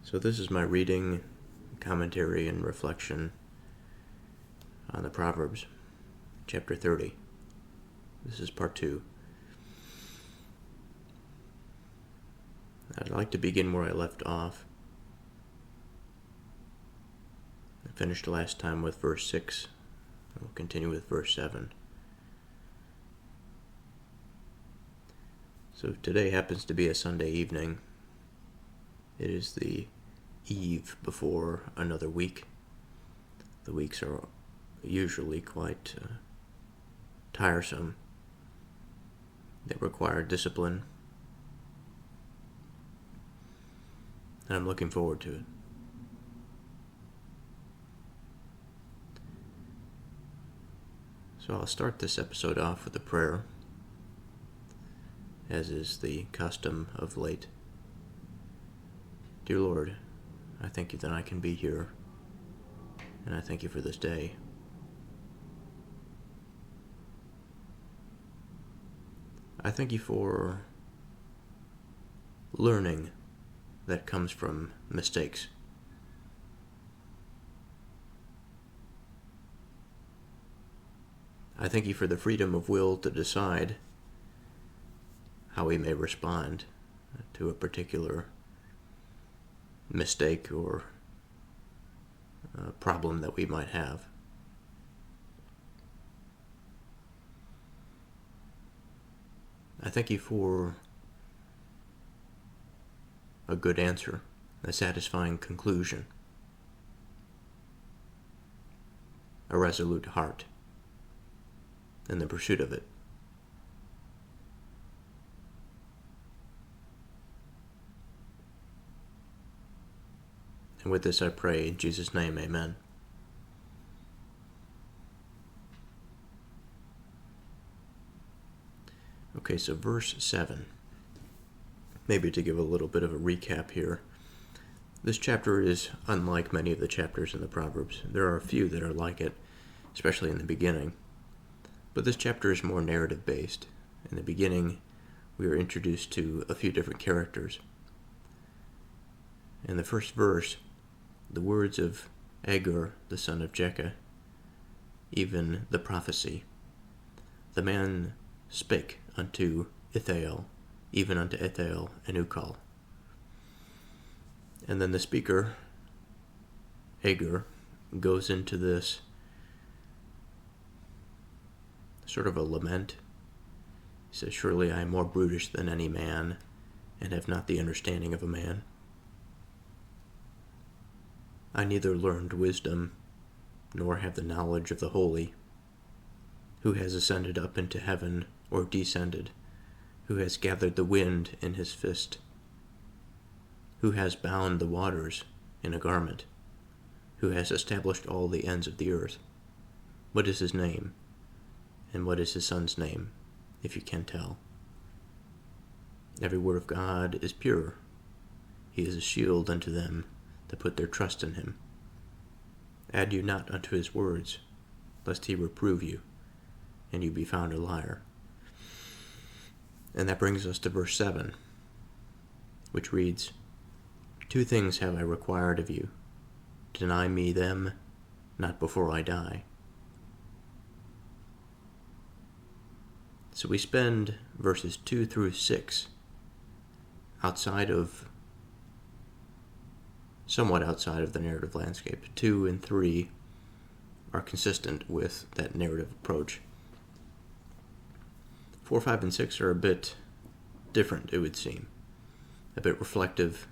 So this is my reading, commentary, and reflection on the Proverbs, chapter 30. This is part 2. I'd like to begin where I left off. I finished last time with verse 6. We'll continue with verse 7. So today happens to be a Sunday evening. It is the eve before another week. The weeks are usually quite tiresome. They require discipline. And I'm looking forward to it. So I'll start this episode off with a prayer, as is the custom of late. Dear Lord, I thank you that I can be here, and I thank you for this day. I thank you for learning that comes from mistakes. I thank you for the freedom of will to decide how we may respond to a particular mistake or problem that we might have. I thank you for a good answer, a satisfying conclusion, a resolute heart in the pursuit of it. And with this I pray in Jesus' name, amen. Okay, so verse 7. Maybe to give a little bit of a recap here. This chapter is unlike many of the chapters in the Proverbs. There are a few that are like it, especially in the beginning. But this chapter is more narrative-based. In the beginning, we are introduced to a few different characters. In the first verse, the words of Agur, the son of Jekah, even the prophecy. The man spake unto Ithael, even unto Ithael and Ukal. And then the speaker, Agur, goes into this sort of a lament. He says, "Surely I am more brutish than any man, and have not the understanding of a man. I neither learned wisdom, nor have the knowledge of the holy. Who has ascended up into heaven, or descended? Who has gathered the wind in his fist? Who has bound the waters in a garment? Who has established all the ends of the earth? What is his name? And what is his son's name, if you can tell? Every word of God is pure. He is a shield unto them that put their trust in him. Add you not unto his words, lest he reprove you, and you be found a liar." And that brings us to verse 7, which reads, "Two things have I required of you. Deny me them, not before I die." So we spend verses 2 through 6 somewhat outside of the narrative landscape. 2 and 3 are consistent with that narrative approach. 4, 5, and 6 are a bit different, it would seem. A bit reflective,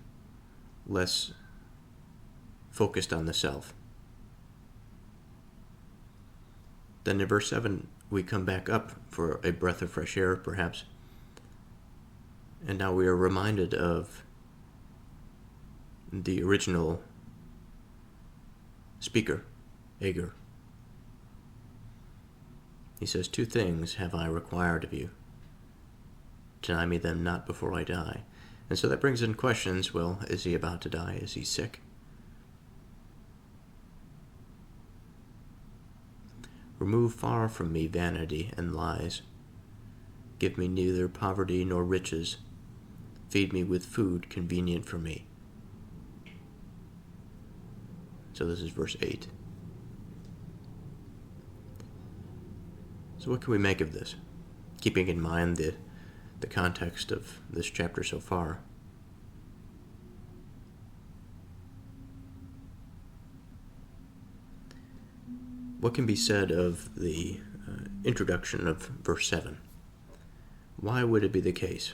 less focused on the self. Then in verse 7, we come back up for a breath of fresh air, perhaps. And now we are reminded of the original speaker, Agur. He says, "Two things have I required of you. Deny me them not before I die." And so that brings in questions. Well, is he about to die? Is he sick? Remove far from me vanity and lies. Give me neither poverty nor riches. Feed me with food convenient for me. So this is verse 8. So what can we make of this, keeping in mind the context of this chapter so far? What can be said of the introduction of verse 7? Why would it be the case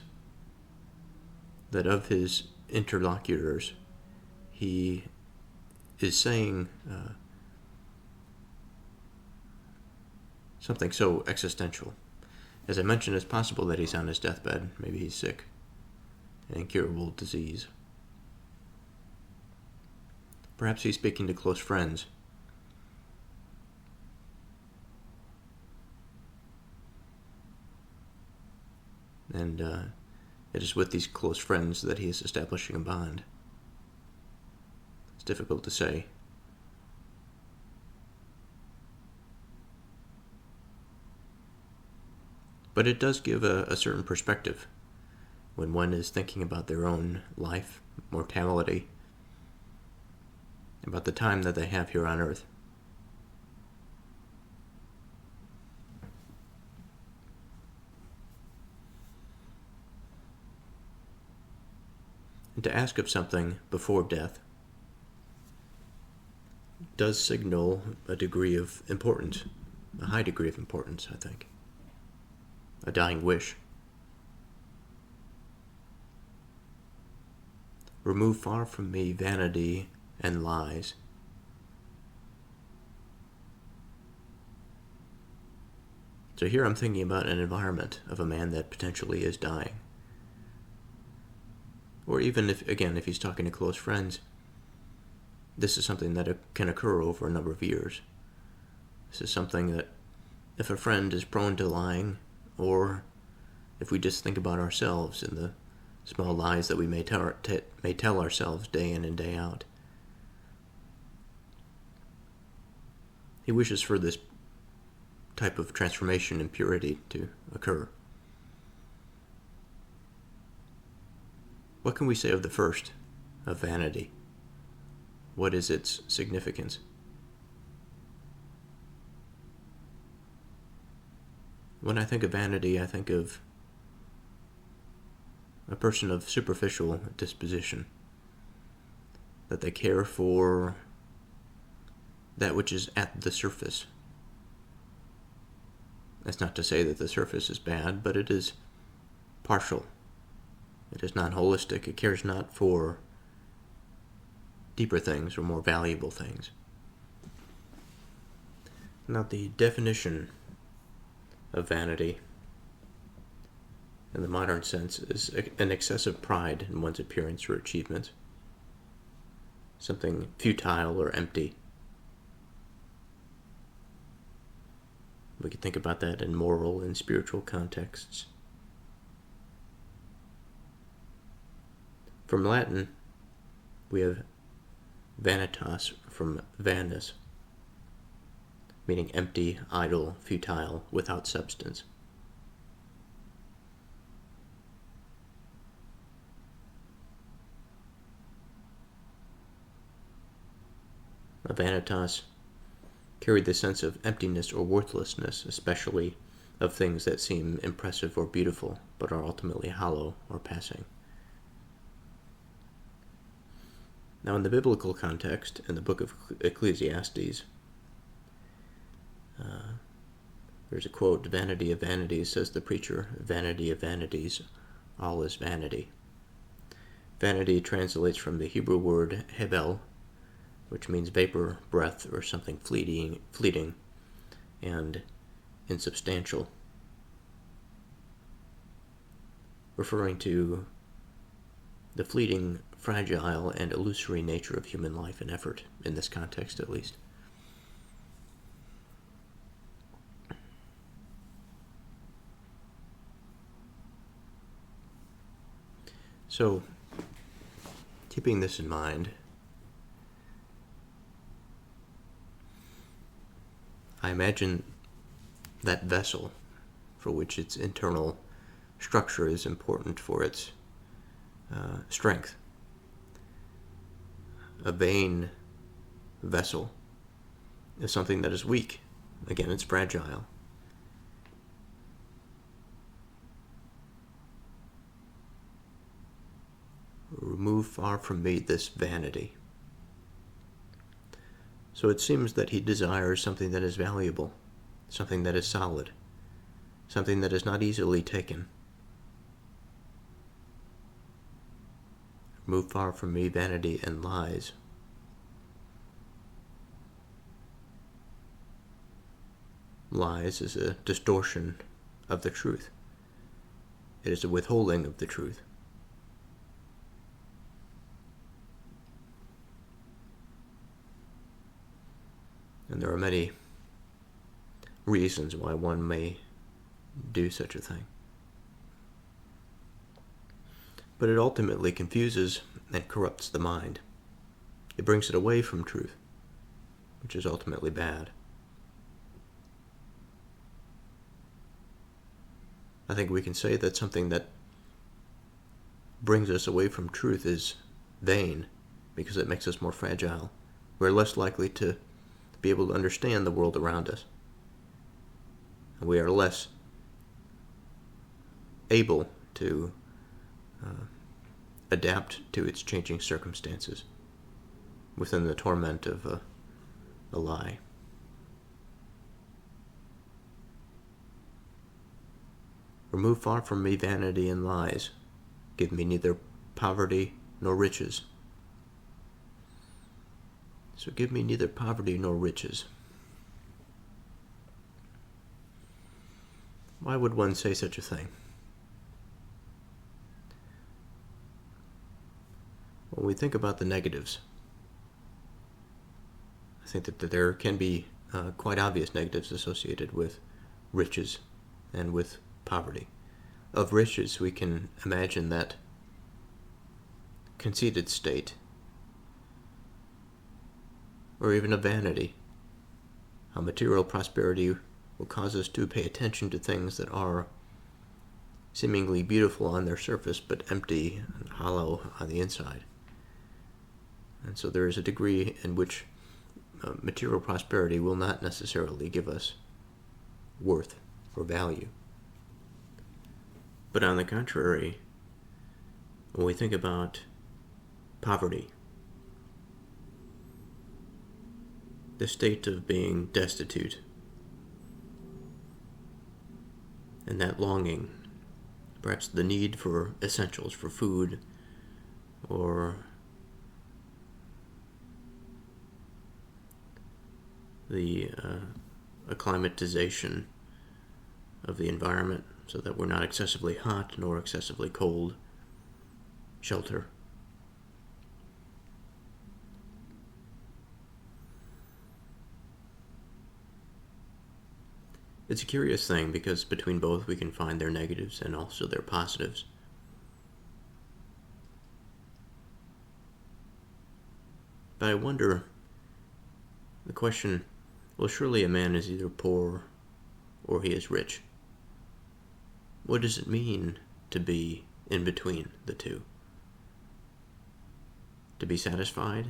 that of his interlocutors he is saying something so existential? As I mentioned, it's possible that he's on his deathbed. Maybe he's sick, an incurable disease. Perhaps he's speaking to close friends. And it is with these close friends that he is establishing a bond. It's difficult to say. But it does give a certain perspective when one is thinking about their own life, mortality, about the time that they have here on earth. And to ask of something before death does signal a degree of importance, a high degree of importance, I think. A dying wish. Remove far from me vanity and lies. So here I'm thinking about an environment of a man that potentially is dying. Or even if he's talking to close friends, this is something that can occur over a number of years. This is something that if a friend is prone to lying, or if we just think about ourselves and the small lies that we may tell ourselves day in and day out, he wishes for this type of transformation and purity to occur. What can we say of the first, of vanity? What is its significance? When I think of vanity, I think of a person of superficial disposition, that they care for that which is at the surface. That's not to say that the surface is bad, but it is partial. It is not holistic. It cares not for deeper things or more valuable things. Now, the definition of vanity in the modern sense is an excessive pride in one's appearance or achievements, something futile or empty. We could think about that in moral and spiritual contexts. From Latin, we have vanitas from vanus, meaning empty, idle, futile, without substance. A vanitas carried the sense of emptiness or worthlessness, especially of things that seem impressive or beautiful, but are ultimately hollow or passing. Now, in the biblical context, in the book of Ecclesiastes, there's a quote, "Vanity of vanities, says the preacher, vanity of vanities, all is vanity." Vanity translates from the Hebrew word hebel, which means vapor, breath, or something fleeting, and insubstantial, referring to the fleeting, fragile, and illusory nature of human life and effort, in this context at least. So, keeping this in mind, I imagine that vessel for which its internal structure is important for its strength. A vein vessel is something that is weak. Again, it's fragile. Remove far from me this vanity. So it seems that he desires something that is valuable, something that is solid, something that is not easily taken. Remove far from me vanity and lies. Lies is a distortion of the truth. It is a withholding of the truth. And there are many reasons why one may do such a thing. But it ultimately confuses and corrupts the mind. It brings it away from truth, which is ultimately bad. I think we can say that something that brings us away from truth is vain, because it makes us more fragile. We're less likely to be able to understand the world around us. And we are less able to adapt to its changing circumstances within the torment of a lie. Remove far from me vanity and lies. Give me neither poverty nor riches. So give me neither poverty nor riches. Why would one say such a thing? When we think about the negatives, I think that there can be quite obvious negatives associated with riches and with poverty. Of riches, we can imagine that conceited state, or even of vanity. How material prosperity will cause us to pay attention to things that are seemingly beautiful on their surface, but empty and hollow on the inside. And so there is a degree in which material prosperity will not necessarily give us worth or value. But on the contrary, when we think about poverty, the state of being destitute, and that longing, perhaps the need for essentials, for food, or the acclimatization of the environment so that we're not excessively hot nor excessively cold, shelter. It's a curious thing because between both we can find their negatives and also their positives. But I wonder, the question, well, surely a man is either poor or he is rich. What does it mean to be in between the two? To be satisfied?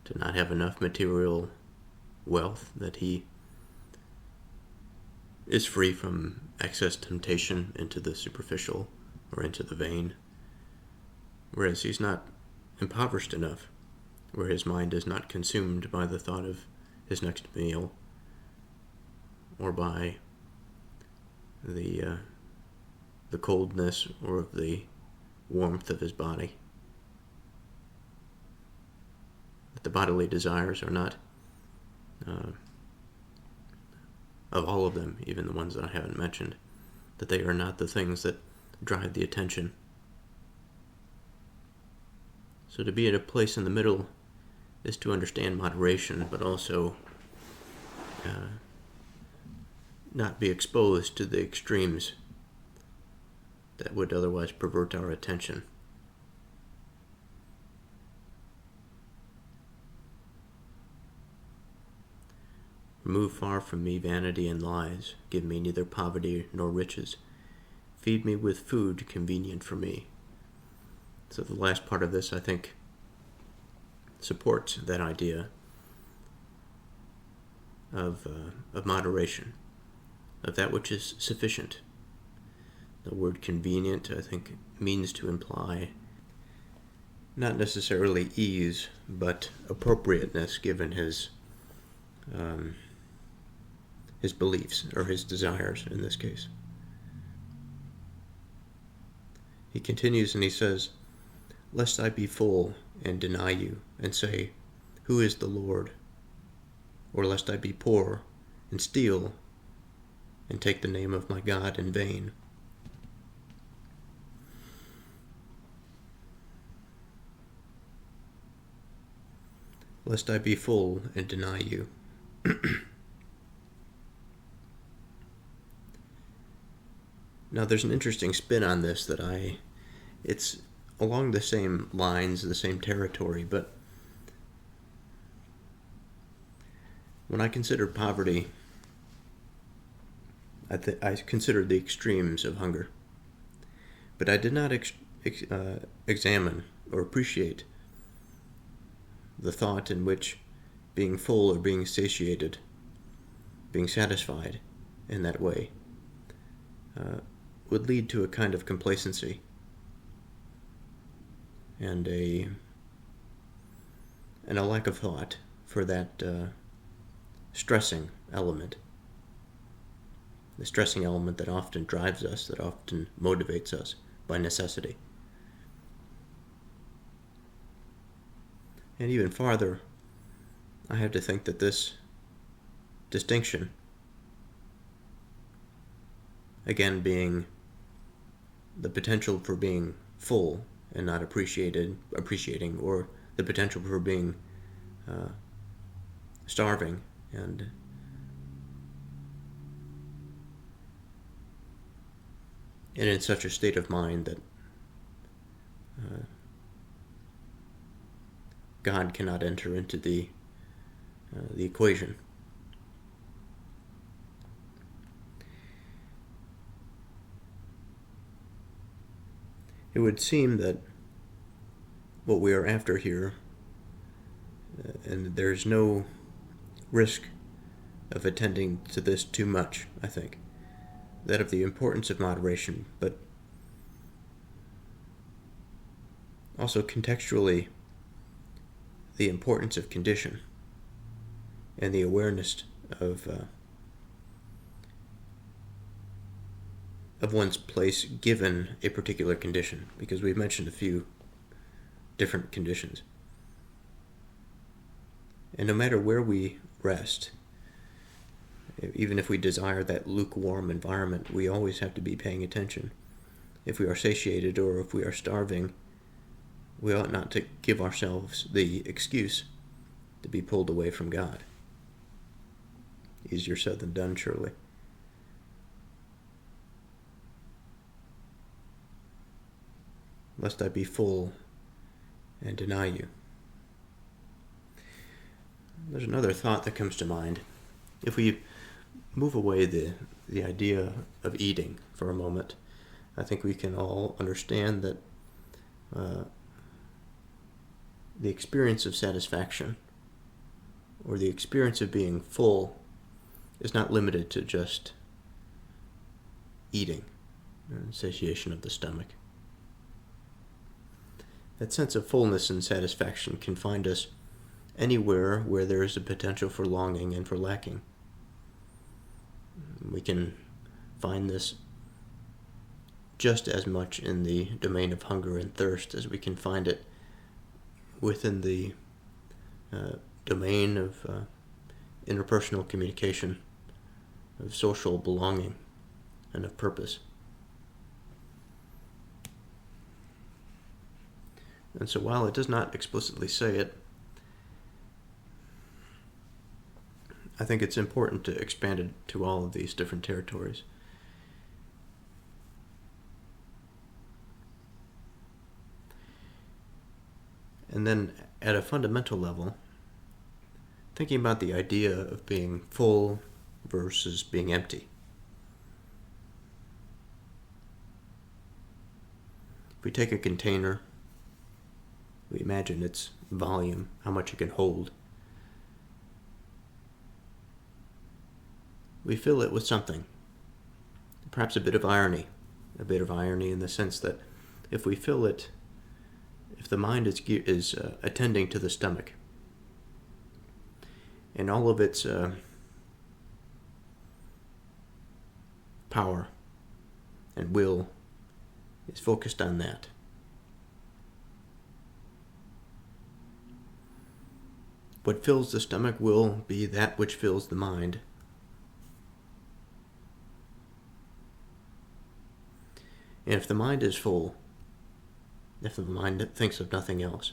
To not have enough material wealth that he is free from excess temptation into the superficial or into the vain, whereas he's not impoverished enough, where his mind is not consumed by the thought of his next meal or by the coldness or the warmth of his body. That the bodily desires are not, of all of them, even the ones that I haven't mentioned, that they are not the things that drive the attention. So to be at a place in the middle is to understand moderation, but also not be exposed to the extremes that would otherwise pervert our attention. Remove far from me vanity and lies. Give me neither poverty nor riches. Feed me with food convenient for me. So the last part of this, I think, supports that idea of moderation, of that which is sufficient. The word convenient, I think, means to imply not necessarily ease, but appropriateness given his beliefs, or his desires in this case. He continues and he says, "Lest I be full and deny you, and say, Who is the Lord? Or lest I be poor and steal and take the name of my God in vain." Lest I be full and deny you. Now there's an interesting spin on this it's along the same lines, the same territory, but when I consider poverty, I considered the extremes of hunger, but I did not examine or appreciate the thought in which being full or being satiated, being satisfied in that way, would lead to a kind of complacency and a lack of thought for that stressing element. The stressing element that often drives us, that often motivates us by necessity. And even farther, I have to think that this distinction, again being the potential for being full and not appreciating, or the potential for being starving and in such a state of mind that God cannot enter into the equation. It would seem that what we are after here, and there's no risk of attending to this too much, I think, that of the importance of moderation, but also contextually the importance of condition and the awareness of one's place given a particular condition, because we've mentioned a few different conditions. And no matter where we rest, even if we desire that lukewarm environment, we always have to be paying attention. If we are satiated or if we are starving, we ought not to give ourselves the excuse to be pulled away from God. Easier said than done, surely. Lest I be full and deny you. There's another thought that comes to mind. If we move away the idea of eating for a moment, I think we can all understand that the experience of satisfaction, or the experience of being full, is not limited to just eating, satiation of the stomach. That sense of fullness and satisfaction can find us anywhere where there is a potential for longing and for lacking. We can find this just as much in the domain of hunger and thirst as we can find it within the domain of interpersonal communication, of social belonging, and of purpose. And so while it does not explicitly say it, I think it's important to expand it to all of these different territories. And then at a fundamental level, thinking about the idea of being full versus being empty. If we take a container We imagine its volume, how much it can hold. We fill it with something, perhaps a bit of irony in the sense that if we fill it, if the mind is attending to the stomach, and all of its power and will is focused on that, what fills the stomach will be that which fills the mind. And if the mind is full, if the mind thinks of nothing else,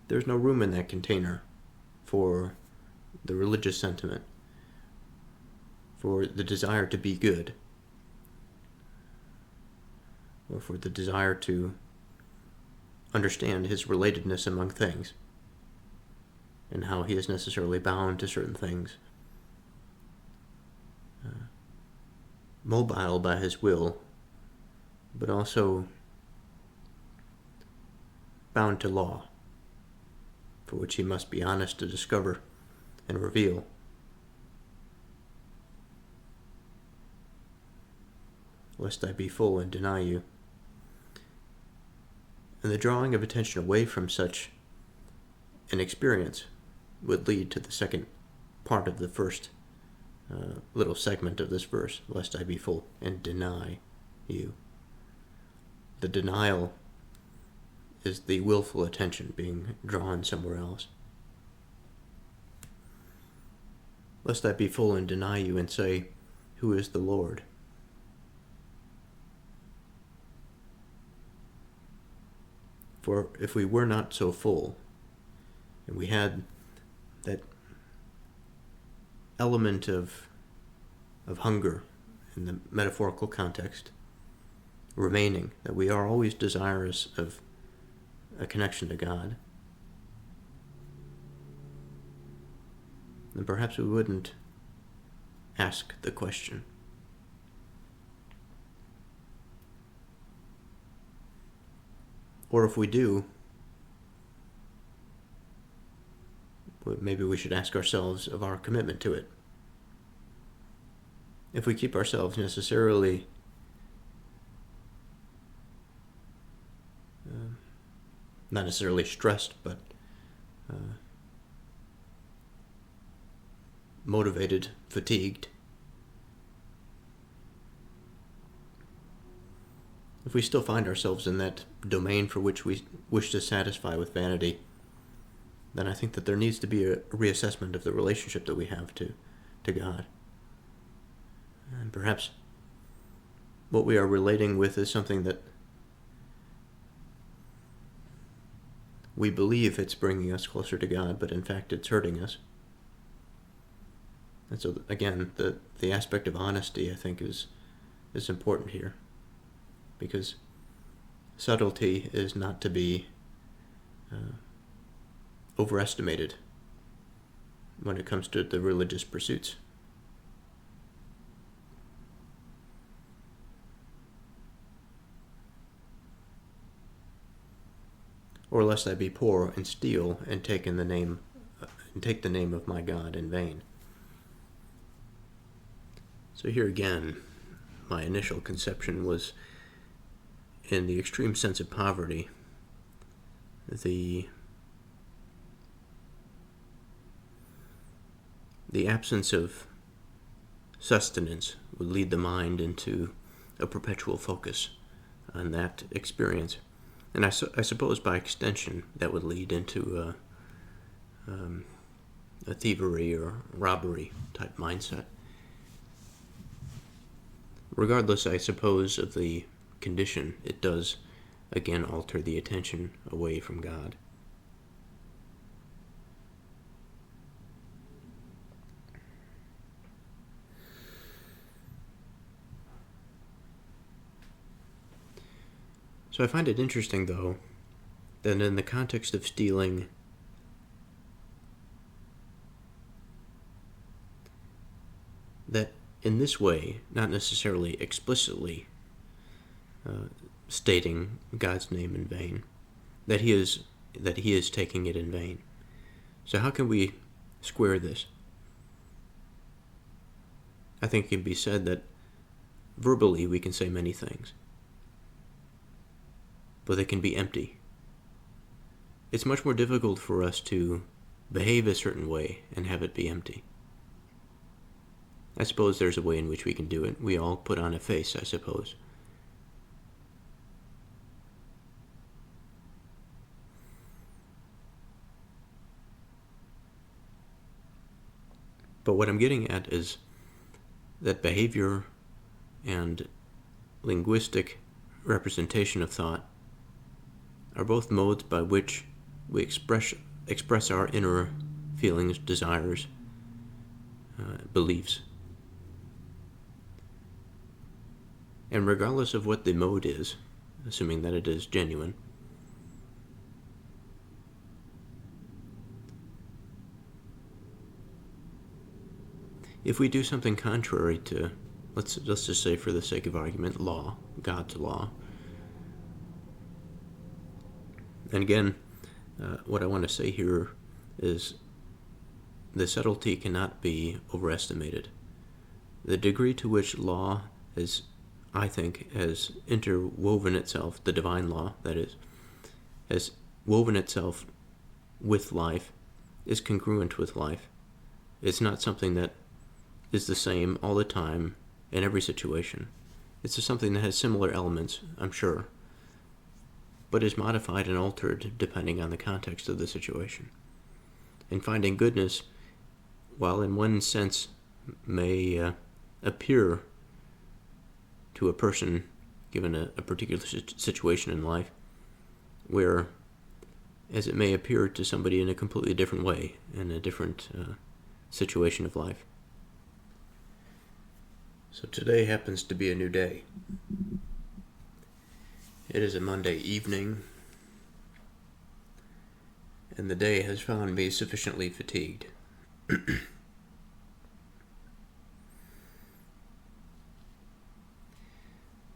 there's no room in that container for the religious sentiment, for the desire to be good, or for the desire to understand his relatedness among things, and how he is necessarily bound to certain things, mobile by his will, but also bound to law, for which he must be honest to discover and reveal. Lest I be full and deny you. And the drawing of attention away from such an experience would lead to the second part of the first little segment of this verse, lest I be full and deny you. The denial is the willful attention being drawn somewhere else. Lest I be full and deny you and say, who is the Lord? For if we were not so full, and we had that element of hunger in the metaphorical context remaining, that we are always desirous of a connection to God, then perhaps we wouldn't ask the question. Or if we do, maybe we should ask ourselves of our commitment to it. If we keep ourselves necessarily not necessarily stressed, but motivated, fatigued, if we still find ourselves in that domain for which we wish to satisfy with vanity, then I think that there needs to be a reassessment of the relationship that we have to God. And perhaps what we are relating with is something that we believe it's bringing us closer to God, but in fact it's hurting us. And so again, the aspect of honesty, I think, is important here, because subtlety is not to be overestimated when it comes to the religious pursuits. Or lest I be poor and steal and take the name of my God in vain. So here again, my initial conception was in the extreme sense of poverty, the absence of sustenance would lead the mind into a perpetual focus on that experience. And I suppose by extension that would lead into a thievery or robbery type mindset. Regardless, I suppose, of the condition, it does again alter the attention away from God. So I find it interesting, though, that in the context of stealing, that in this way, not necessarily explicitly, stating God's name in vain, that he is taking it in vain. So how can we square this? I think it can be said that verbally we can say many things, but they can be empty. It's much more difficult for us to behave a certain way and have it be empty. I suppose there's a way in which we can do it. We all put on a face, I suppose. But what I'm getting at is that behavior and linguistic representation of thought are both modes by which we express our inner feelings, desires, beliefs. And regardless of what the mode is, assuming that it is genuine, if we do something contrary to, let's just say for the sake of argument, law, God's law, and again, what I want to say here is the subtlety cannot be overestimated. The degree to which law is, I think, has interwoven itself, the divine law, that is, has woven itself with life, is congruent with life. It's not something that is the same all the time in every situation. It's just something that has similar elements, I'm sure, but is modified and altered depending on the context of the situation. And finding goodness, while in one sense may appear to a person given a particular situation in life, where as it may appear to somebody in a completely different way, in a different situation of life. So today happens to be a new day. It is a Monday evening, and the day has found me sufficiently fatigued.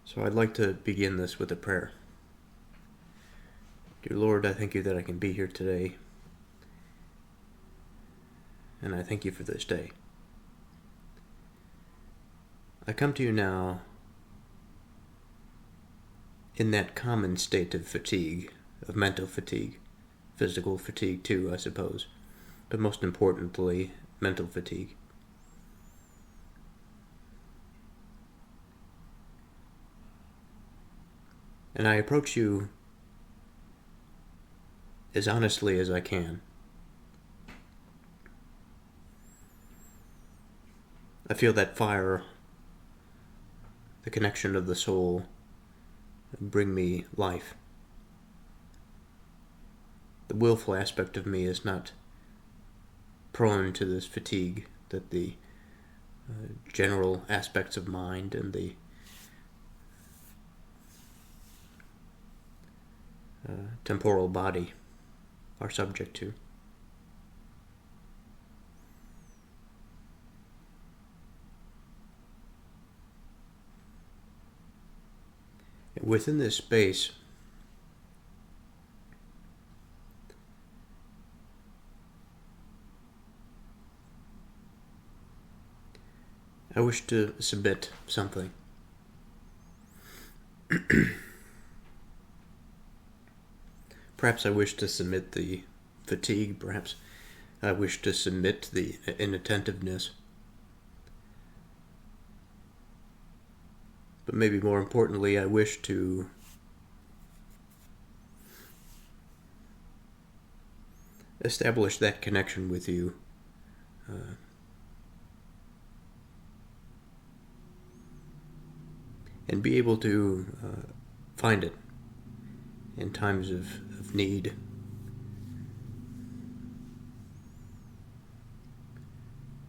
So I'd like to begin this with a prayer. Dear Lord, I thank you that I can be here today, and I thank you for this day. I come to you now in that common state of fatigue, of mental fatigue, physical fatigue too, I suppose, but most importantly, mental fatigue. And I approach you as honestly as I can. I feel that fire, the connection of the soul, bring me life. The willful aspect of me is not prone to this fatigue that the general aspects of mind and the temporal body are subject to. Within this space, I wish to submit something. Perhaps I wish to submit the fatigue, perhaps I wish to submit the inattentiveness. But maybe more importantly, I wish to establish that connection with you. And be able to find it in times of need.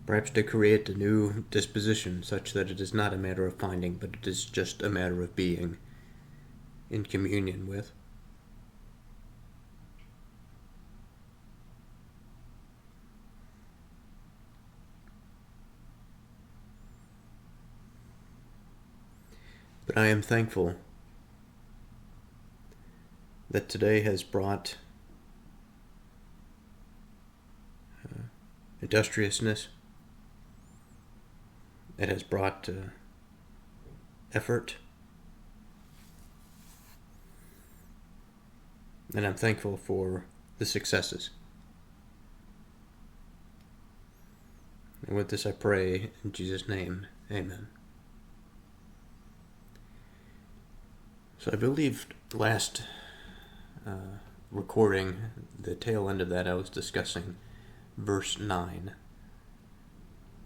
Perhaps to create a new disposition such that it is not a matter of finding, but it is just a matter of being in communion with. But I am thankful that today has brought industriousness. It has brought effort. And I'm thankful for the successes. And with this I pray in Jesus' name, amen. So I believe last recording, the tail end of that, I was discussing verse 9,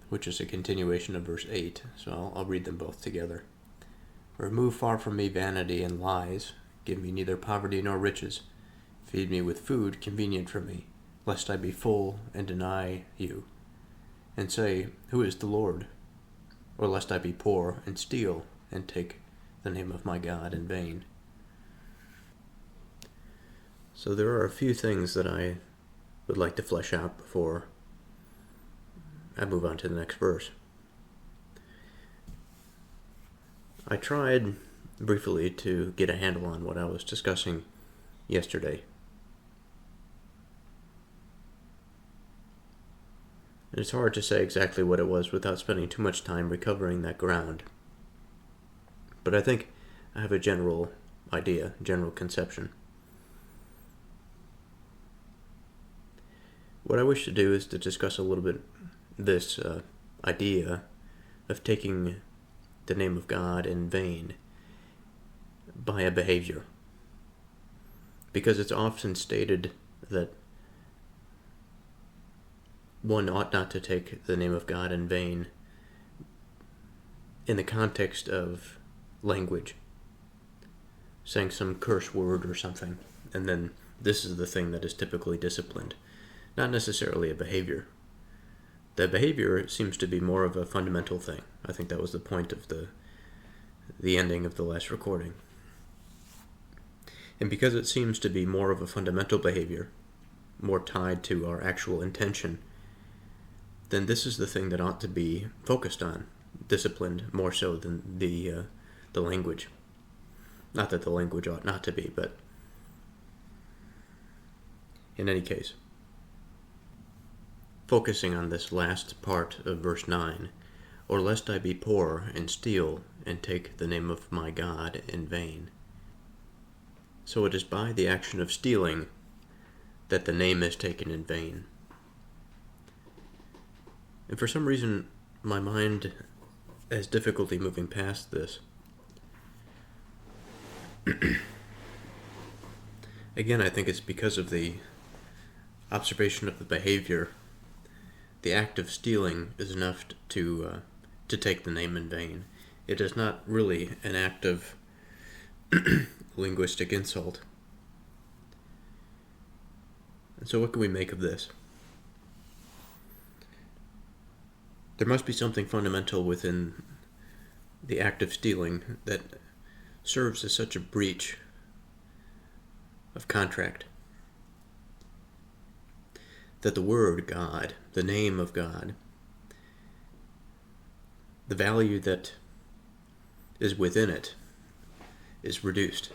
which is a continuation of verse 8, so I'll read them both together. Remove far from me vanity and lies. Give me neither poverty nor riches. Feed me with food convenient for me, lest I be full and deny you, and say, Who is the Lord? Or lest I be poor and steal and take the name of my God in vain. So there are a few things that I would like to flesh out before I move on to the next verse. I tried briefly to get a handle on what I was discussing yesterday. And it's hard to say exactly what it was without spending too much time recovering that ground. But I think I have a general idea, general conception. What I wish to do is to discuss a little bit this idea of taking the name of God in vain by a behavior. Because it's often stated that one ought not to take the name of God in vain in the context of language, saying some curse word or something, and then this is the thing that is typically disciplined, not necessarily a behavior. The behavior seems to be more of a fundamental thing. I think that was the point of the ending of the last recording. And because it seems to be more of a fundamental behavior, more tied to our actual intention, then this is the thing that ought to be focused on, disciplined more so than the language. Not that the language ought not to be, but in any case, focusing on this last part of verse 9, or lest I be poor and steal and take the name of my God in vain. So it is by the action of stealing that the name is taken in vain. And for some reason, my mind has difficulty moving past this. Again, I think it's because of the observation of the behavior. The act of stealing is enough to take the name in vain. It is not really an act of linguistic insult. And so what can we make of this? There must be something fundamental within the act of stealing that serves as such a breach of contract that the word God, the name of God, the value that is within it is reduced.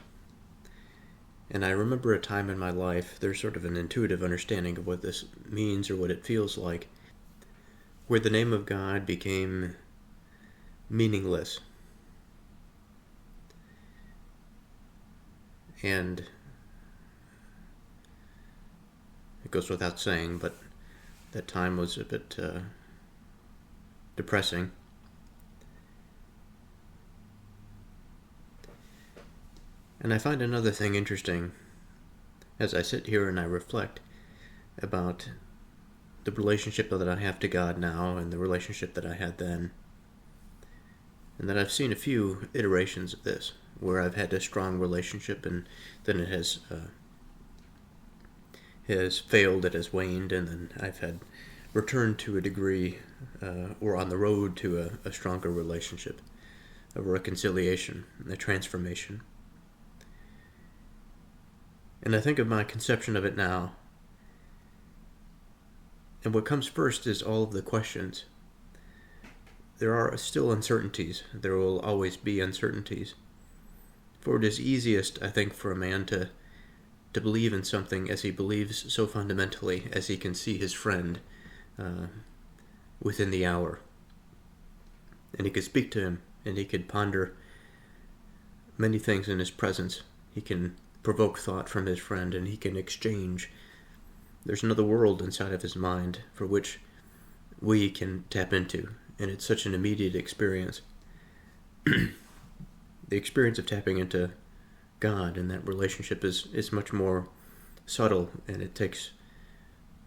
And I remember a time in my life, there's sort of an intuitive understanding of what this means or what it feels like, where the name of God became meaningless. And it goes without saying, but that time was a bit depressing. And I find another thing interesting as I sit here and I reflect about the relationship that I have to God now and the relationship that I had then. And that I've seen a few iterations of this, where I've had a strong relationship and then it has failed, it has waned, and then I've had returned to a degree or on the road to a stronger relationship, a reconciliation, a transformation. And I think of my conception of it now, and what comes first is all of the questions. There are still uncertainties. There will always be uncertainties. For it is easiest, I think, for a man to to believe in something as he believes so fundamentally as he can see his friend within the hour. And he could speak to him, and he could ponder many things in his presence. He can provoke thought from his friend, and he can exchange. There's another world inside of his mind for which we can tap into, and it's such an immediate experience. The experience of tapping into God and that relationship is much more subtle, and I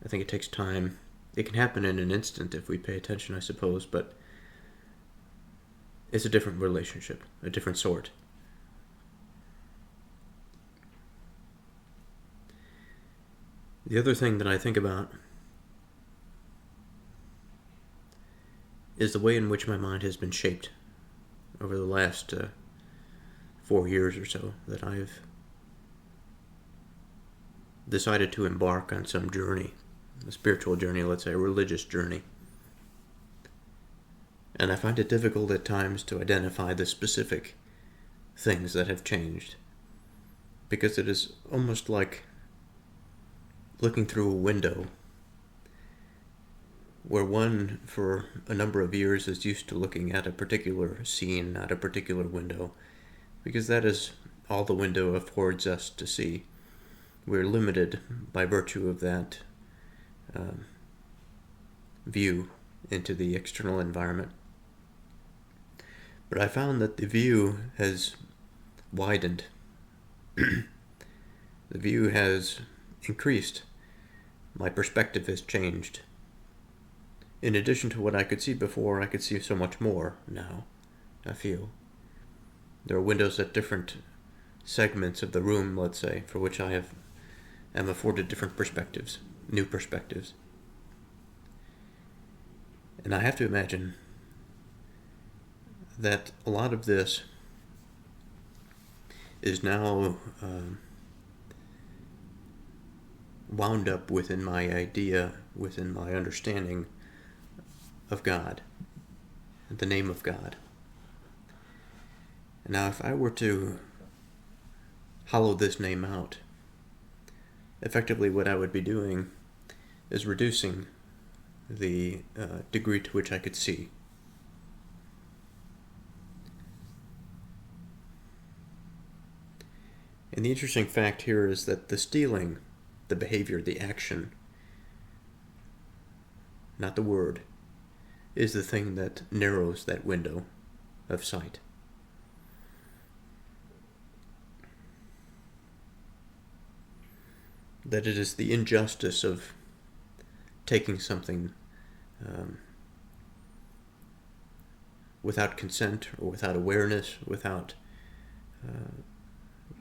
think it takes time. It can happen in an instant if we pay attention, I suppose, but it's a different relationship, a different sort. The other thing that I think about is the way in which my mind has been shaped over the last 4 years or so, that I've decided to embark on some journey, a spiritual journey, let's say, a religious journey. And I find it difficult at times to identify the specific things that have changed, because it is almost like looking through a window where one, for a number of years, is used to looking at a particular scene, at a particular window, because that is all the window affords us to see. We're limited by virtue of that view into the external environment. But I found that the view has widened. The view has increased. My perspective has changed. In addition to what I could see before, I could see so much more now, I feel. There are windows at different segments of the room, let's say, for which I am afforded different perspectives, new perspectives. And I have to imagine that a lot of this is now wound up within my idea, within my understanding of God, the name of God. Now, if I were to hollow this name out, effectively what I would be doing is reducing the degree to which I could see. And the interesting fact here is that the stealing, the behavior, the action, not the word, is the thing that narrows that window of sight. That it is the injustice of taking something without consent or without awareness, without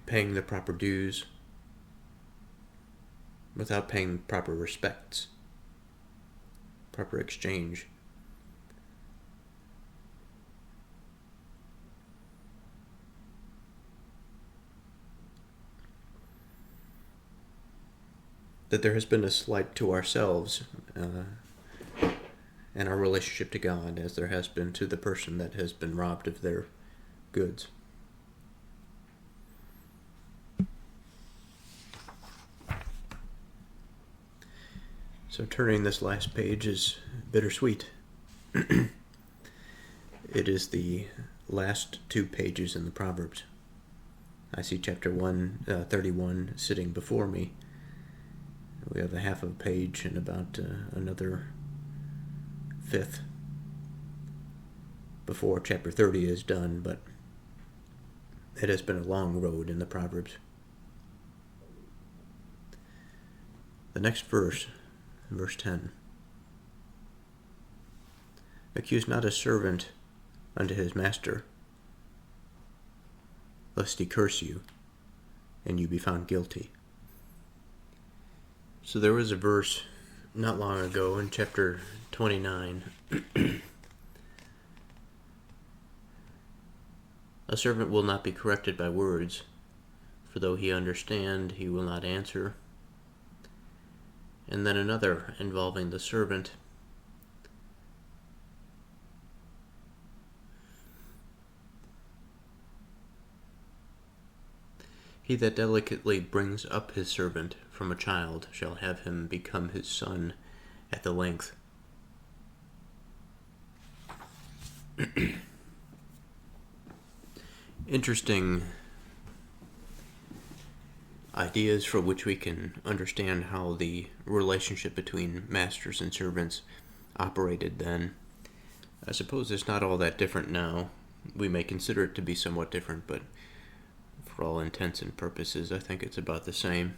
paying the proper dues, without paying proper respects, proper exchange. That there has been a slight to ourselves and our relationship to God, as there has been to the person that has been robbed of their goods. So turning this last page is bittersweet. It is the last 2 pages in the Proverbs. I see chapter 31 sitting before me. We have a half of a page and about another fifth before chapter 30 is done, but it has been a long road in the Proverbs. The next verse, verse 10. Accuse not a servant unto his master, lest he curse you, and you be found guilty. So there was a verse not long ago in chapter 29. A servant will not be corrected by words, for though he understand, he will not answer. And then another involving the servant. He that delicately brings up his servant from a child shall have him become his son at the length. Interesting ideas for which we can understand how the relationship between masters and servants operated then. I suppose it's not all that different now. We may consider it to be somewhat different, but for all intents and purposes, I think it's about the same.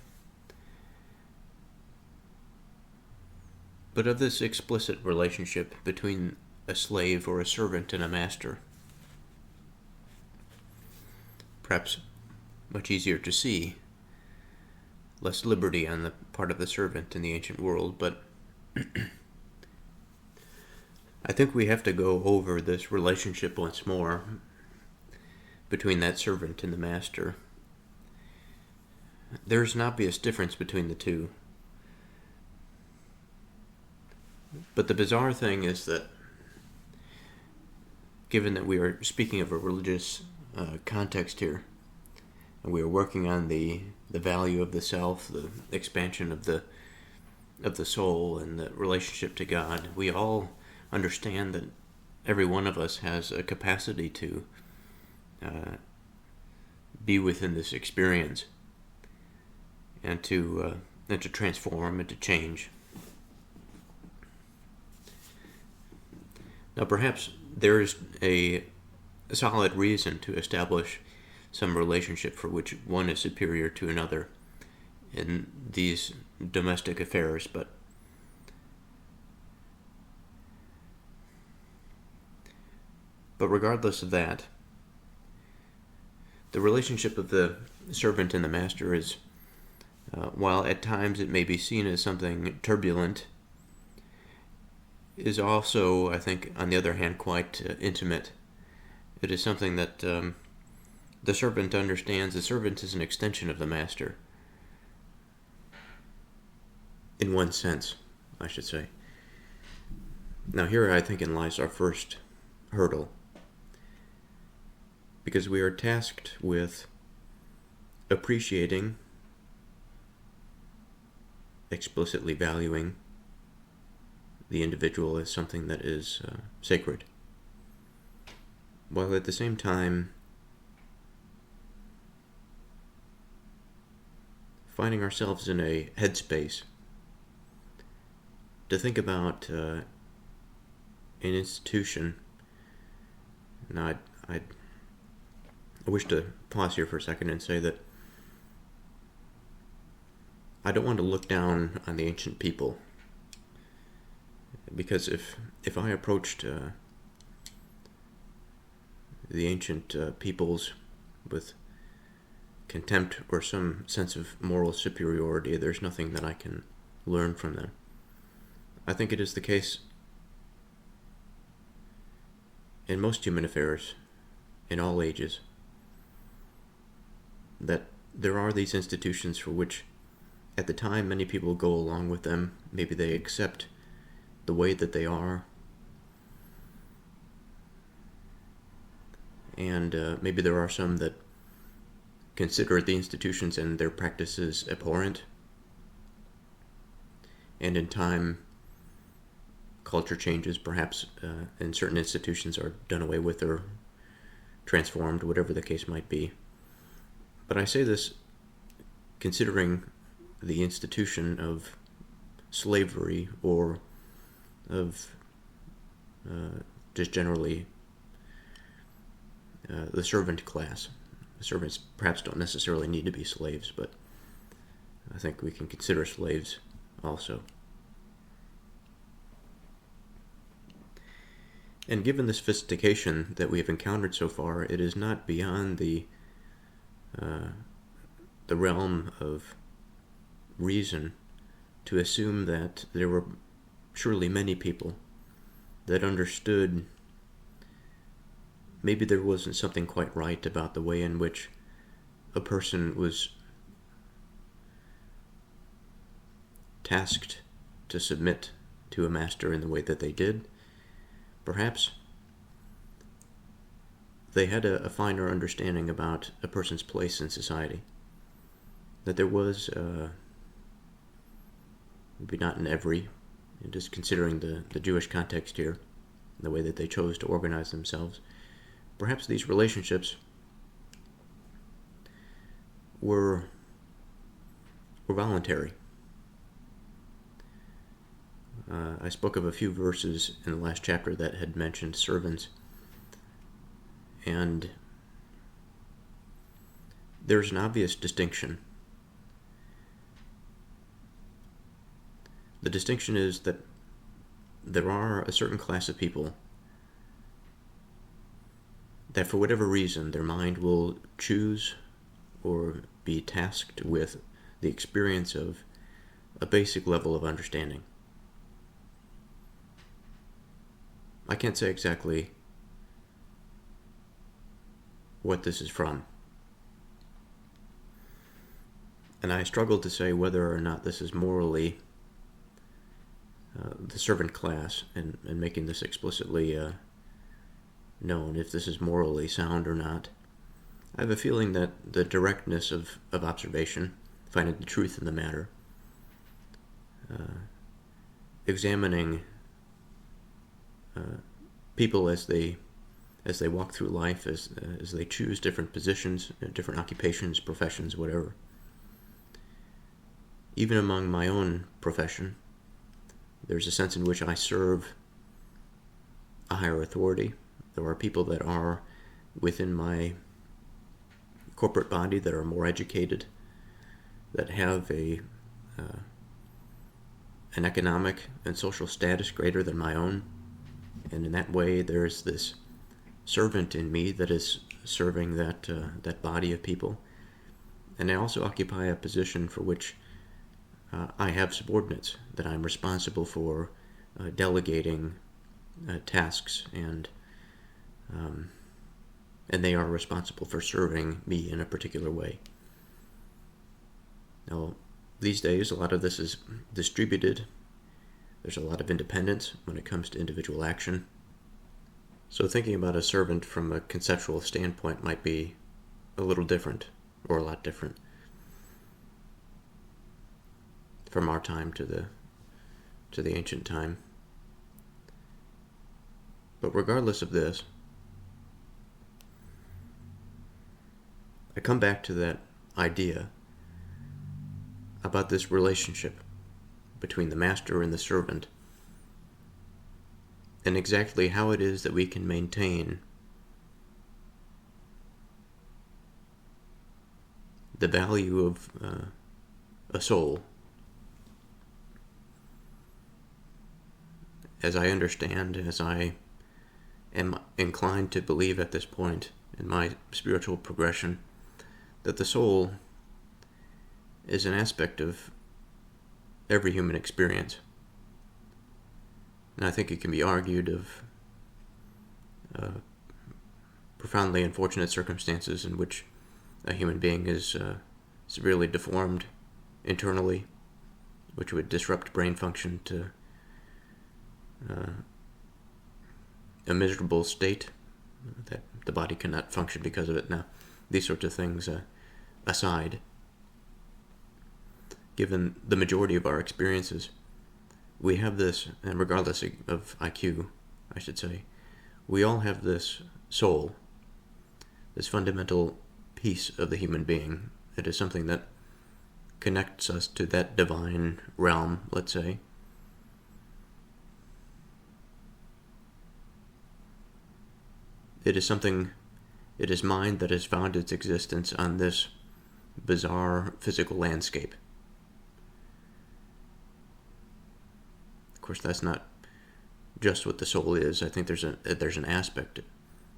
But of this explicit relationship between a slave or a servant and a master, perhaps much easier to see, less liberty on the part of the servant in the ancient world, but I think we have to go over this relationship once more between that servant and the master. There's an obvious difference between the two. But the bizarre thing is that, given that we are speaking of a religious context here, and we are working on the value of the self, the expansion of the soul, and the relationship to God, we all understand that every one of us has a capacity to be within this experience and to transform and to change. Now, perhaps there is a solid reason to establish some relationship for which one is superior to another in these domestic affairs, but regardless of that, the relationship of the servant and the master is, while at times it may be seen as something turbulent, is also, I think, on the other hand, quite intimate. It is something that the servant understands. The servant is an extension of the master, in one sense, I should say. Now here, I think, lies our first hurdle, because we are tasked with appreciating, explicitly valuing the individual as something that is sacred, while at the same time finding ourselves in a headspace to think about an institution. Now, I wish to pause here for a second and say that I don't want to look down on the ancient people, because if I approached the ancient peoples with contempt or some sense of moral superiority, there's nothing that I can learn from them. I think it is the case in most human affairs, in all ages, that there are these institutions for which, at the time, many people go along with them. Maybe they accept the way that they are, and maybe there are some that consider the institutions and their practices abhorrent, and in time culture changes, perhaps, and certain institutions are done away with or transformed, whatever the case might be. But I say this considering the institution of slavery, or of just generally the servant class. Servants perhaps don't necessarily need to be slaves, but I think we can consider slaves also. And given the sophistication that we have encountered so far, it is not beyond the realm of reason to assume that there were surely many people that understood maybe there wasn't something quite right about the way in which a person was tasked to submit to a master in the way that they did. Perhaps they had a finer understanding about a person's place in society, that there was, maybe not in every, just considering the Jewish context here, the way that they chose to organize themselves, perhaps these relationships were voluntary. I spoke of a few verses in the last chapter that had mentioned servants, and there's an obvious distinction. The distinction is that there are a certain class of people that for whatever reason their mind will choose or be tasked with the experience of a basic level of understanding. I can't say exactly what this is from, and I struggle to say whether or not this is morally the servant class, and making this explicitly known, if this is morally sound or not. I have a feeling that the directness of observation, finding the truth in the matter, examining people as they walk through life, as they choose different positions, different occupations, professions, whatever. Even among my own profession, there's a sense in which I serve a higher authority. There are people that are within my corporate body that are more educated, that have an economic and social status greater than my own. And in that way, there's this servant in me that is serving that body of people. And I also occupy a position for which I have subordinates that I'm responsible for delegating tasks, and they are responsible for serving me in a particular way. Now, these days, a lot of this is distributed. There's a lot of independence when it comes to individual action. So thinking about a servant from a conceptual standpoint might be a little different, or a lot different, from our time to the ancient time. But regardless of this, I come back to that idea about this relationship between the master and the servant, and exactly how it is that we can maintain the value of a soul. As I understand, as I am inclined to believe at this point in my spiritual progression, that the soul is an aspect of every human experience. And I think it can be argued of profoundly unfortunate circumstances in which a human being is severely deformed internally, which would disrupt brain function to a miserable state, that the body cannot function because of it. Now, these sorts of things aside, given the majority of our experiences, we have this, and regardless of IQ, I should say, we all have this soul, this fundamental piece of the human being. It is something that connects us to that divine realm, let's say. It is mind that has found its existence on this bizarre physical landscape. Of course, that's not just what the soul is. I think there's an aspect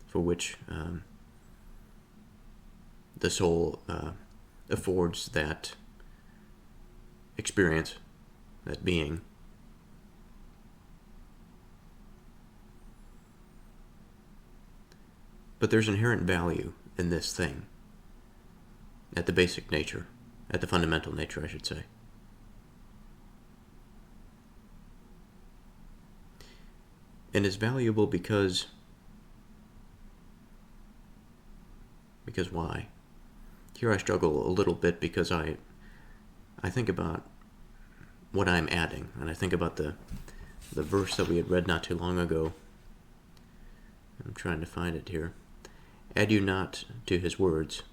for which the soul affords that experience, that being. But there's inherent value in this thing, at the basic nature, at the fundamental nature, I should say. And it's valuable because why? Here I struggle a little bit because I I think about what I'm adding, and I think about the verse that we had read not too long ago. I'm trying to find it here. Add you not to his words,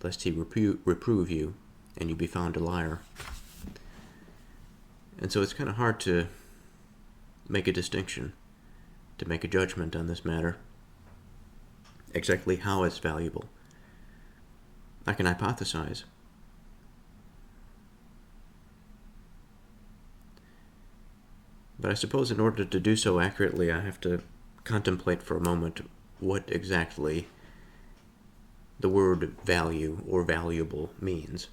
lest he reprove you, and you be found a liar. And so it's kind of hard to make a distinction, to make a judgment on this matter. Exactly how it's valuable. I can hypothesize. But I suppose in order to do so accurately, I have to contemplate for a moment what exactly the word value or valuable means.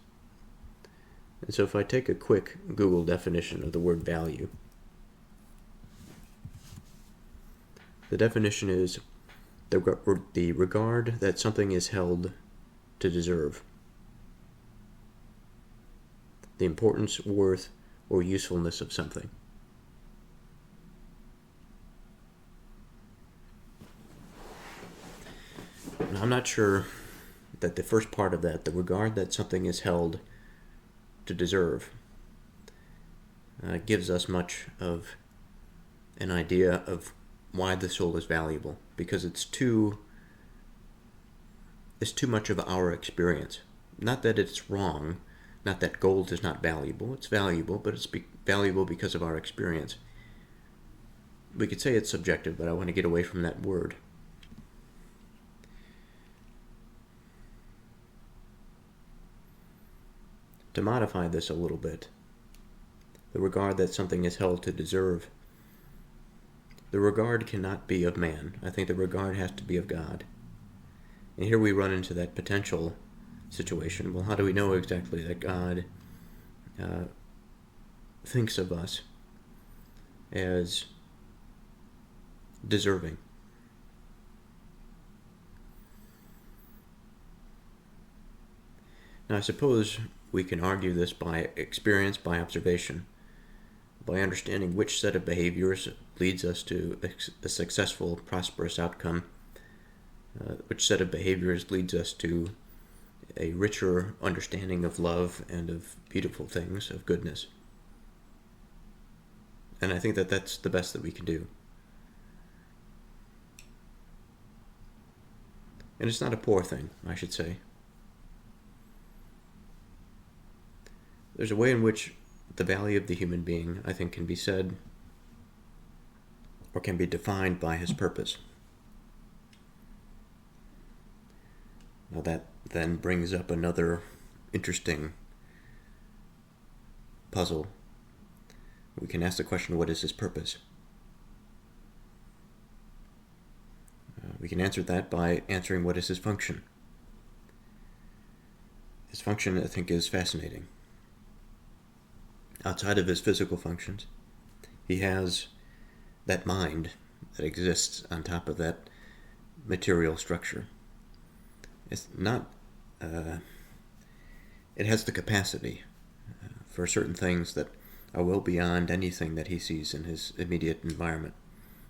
And so if I take a quick Google definition of the word value, the definition is the regard that something is held to deserve, the importance, worth, or usefulness of something. Now, I'm not sure that the first part of that, the regard that something is held to deserve, gives us much of an idea of why the soul is valuable, because it's too much of our experience. Not that it's wrong, not that gold is not valuable. It's valuable, but it's valuable because of our experience. We could say it's subjective, but I want to get away from that word. To modify this a little bit, the regard that something is held to deserve, the regard cannot be of man. I think the regard has to be of God. And here we run into that potential situation. Well, how do we know exactly that God thinks of us as deserving? Now, I suppose we can argue this by experience, by observation, by understanding which set of behaviors leads us to a successful, prosperous outcome, which set of behaviors leads us to a richer understanding of love and of beautiful things, of goodness. And I think that that's the best that we can do. And it's not a poor thing, I should say. There's a way in which the value of the human being, I think, can be said or can be defined by his purpose. Now that then brings up another interesting puzzle. We can ask the question, what is his purpose? We can answer that by answering what is his function. His function, I think, is fascinating. Outside of his physical functions, he has that mind that exists on top of that material structure. It's not, it has the capacity for certain things that are well beyond anything that he sees in his immediate environment.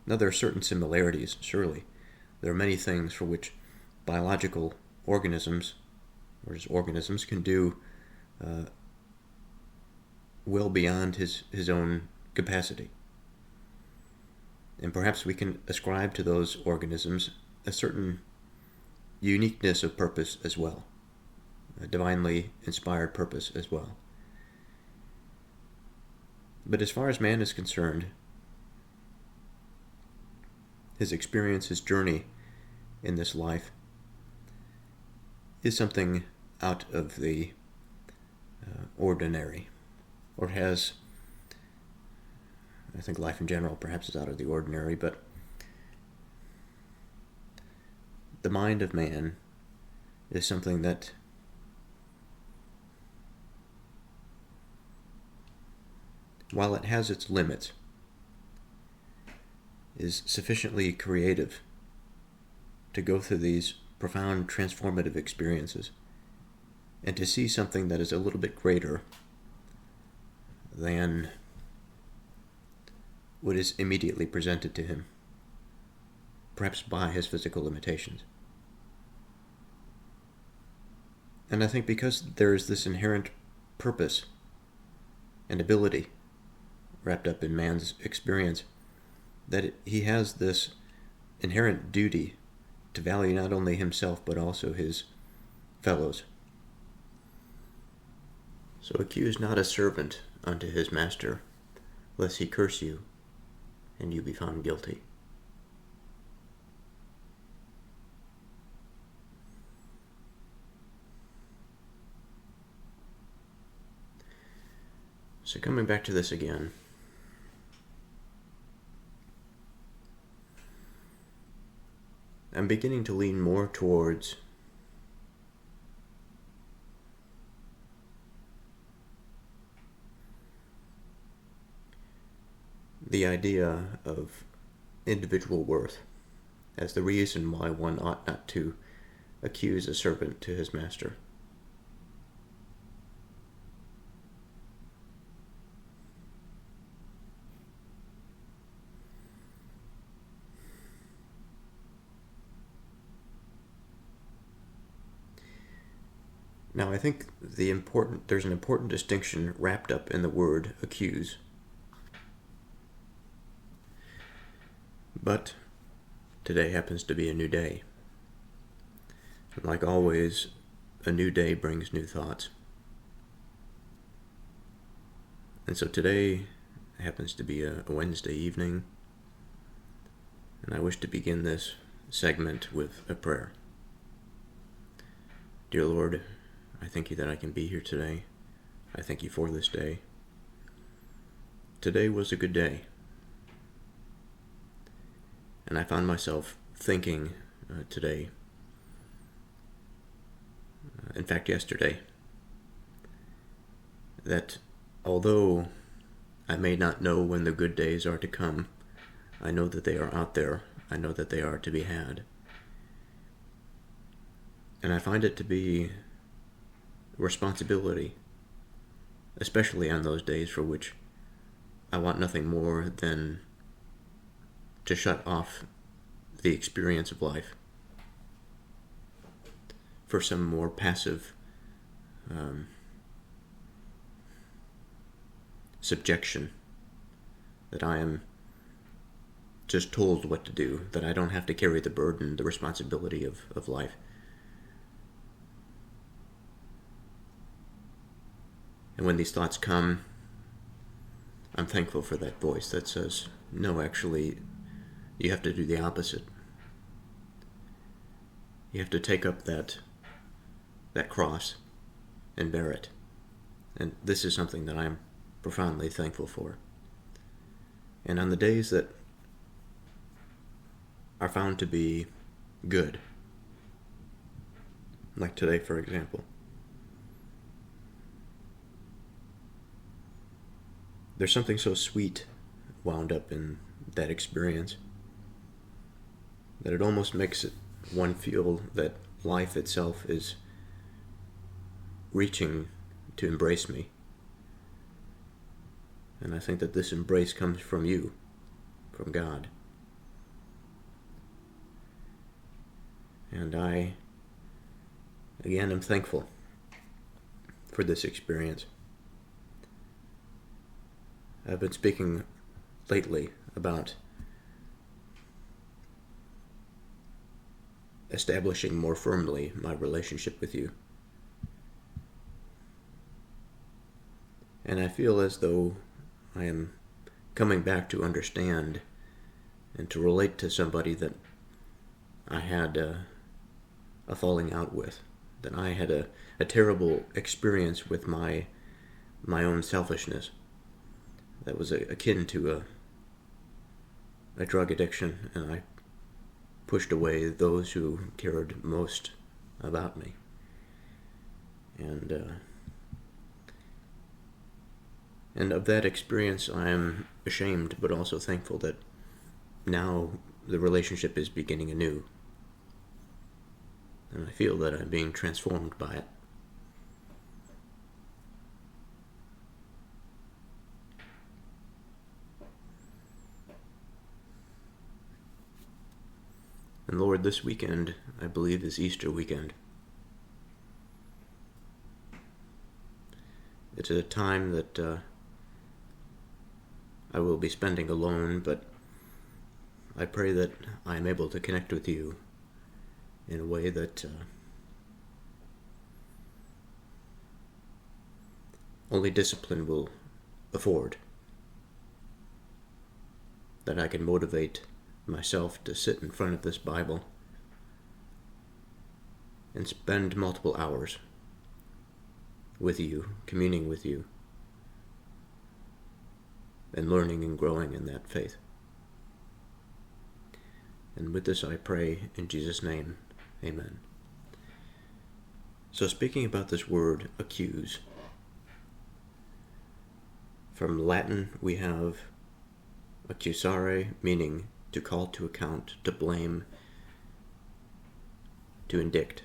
Now, there are certain similarities, surely. There are many things for which biological organisms, or just organisms, can do well beyond his own capacity. And perhaps we can ascribe to those organisms a certain uniqueness of purpose as well, a divinely inspired purpose as well. But as far as man is concerned, his experience, his journey in this life is something out of the ordinary, or has, I think life in general perhaps is out of the ordinary, but the mind of man is something that while it has its limits, is sufficiently creative to go through these profound transformative experiences and to see something that is a little bit greater than what is immediately presented to him, perhaps by his physical limitations. And I think because there is this inherent purpose and ability wrapped up in man's experience, that he has this inherent duty to value not only himself but also his fellows. So accuse not a servant unto his master, lest he curse you, and you be found guilty. So coming back to this again, I'm beginning to lean more towards the idea of individual worth as the reason why one ought not to accuse a servant to his master. Now, I think there's an important distinction wrapped up in the word accuse. But today happens to be a new day. And like always, a new day brings new thoughts. And so today happens to be a Wednesday evening, and I wish to begin this segment with a prayer. Dear Lord, I thank you that I can be here today. I thank you for this day. Today was a good day. And I found myself thinking today, in fact yesterday, that although I may not know when the good days are to come, I know that they are out there. I know that they are to be had. And I find it to be responsibility, especially on those days for which I want nothing more than to shut off the experience of life for some more passive subjection, that I am just told what to do, that I don't have to carry the burden, the responsibility of life. And when these thoughts come, I'm thankful for that voice that says, no, actually, you have to do the opposite. You have to take up that cross and bear it. And this is something that I'm profoundly thankful for. And on the days that are found to be good, like today, for example, there's something so sweet wound up in that experience that it almost makes one feel that life itself is reaching to embrace me. And I think that this embrace comes from you, from God. And I, again, am thankful for this experience. I've been speaking lately about establishing more firmly my relationship with you. And I feel as though I am coming back to understand and to relate to somebody that I had a falling out with, that I had a terrible experience with my own selfishness that was akin to a drug addiction, and I pushed away those who cared most about me. And of that experience, I am ashamed, but also thankful that now the relationship is beginning anew. And I feel that I'm being transformed by it. And Lord, this weekend, I believe, is Easter weekend. It's a time that I will be spending alone, but I pray that I am able to connect with you in a way that only discipline will afford. That I can motivate myself to sit in front of this Bible and spend multiple hours with you, communing with you, and learning and growing in that faith. And with this I pray in Jesus' name, amen. So speaking about this word, accuse, from Latin we have accusare, meaning to call to account, to blame, to indict.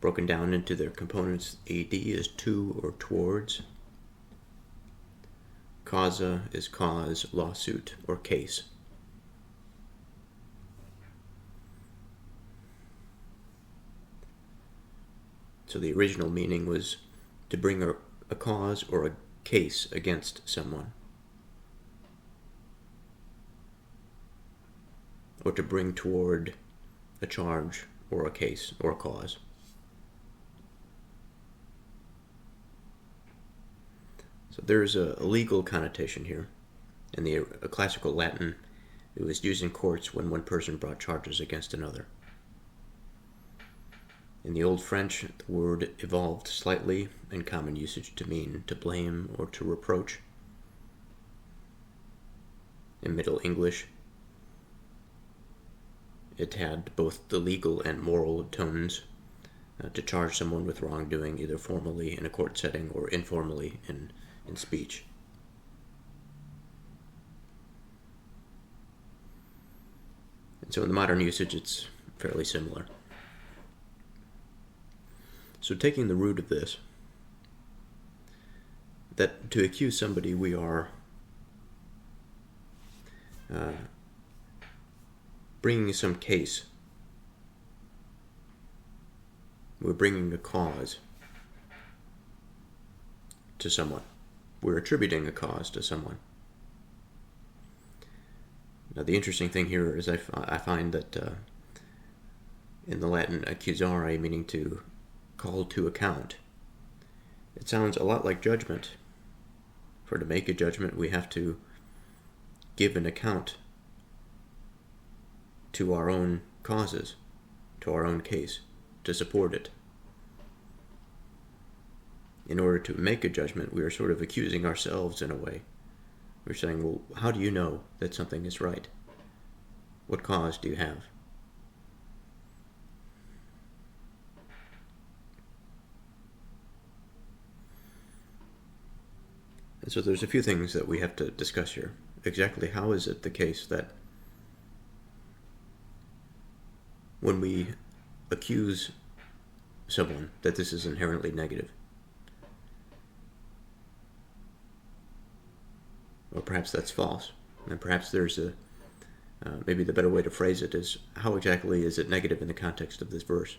Broken down into their components, AD is to or towards. Causa is cause, lawsuit, or case. So the original meaning was to bring a cause or a case against someone, or to bring toward a charge or a case or a cause. So there's a legal connotation here. In the classical Latin, it was used in courts when one person brought charges against another. In the Old French, the word evolved slightly in common usage to mean to blame or to reproach. In Middle English, it had both the legal and moral tones to charge someone with wrongdoing, either formally in a court setting or informally in speech. And so in the modern usage, it's fairly similar. So taking the root of this, that to accuse somebody we are bringing some case. We're bringing a cause to someone. We're attributing a cause to someone. Now the interesting thing here is I find that in the Latin accusare, meaning to call to account, it sounds a lot like judgment. For to make a judgment, we have to give an account to our own causes, to our own case, to support it. In order to make a judgment, we are sort of accusing ourselves in a way. We're saying, well, how do you know that something is right? What cause do you have? And so there's a few things that we have to discuss here. Exactly how is it the case that when we accuse someone that this is inherently negative? Or perhaps that's false. And perhaps there's maybe the better way to phrase it is, how exactly is it negative in the context of this verse?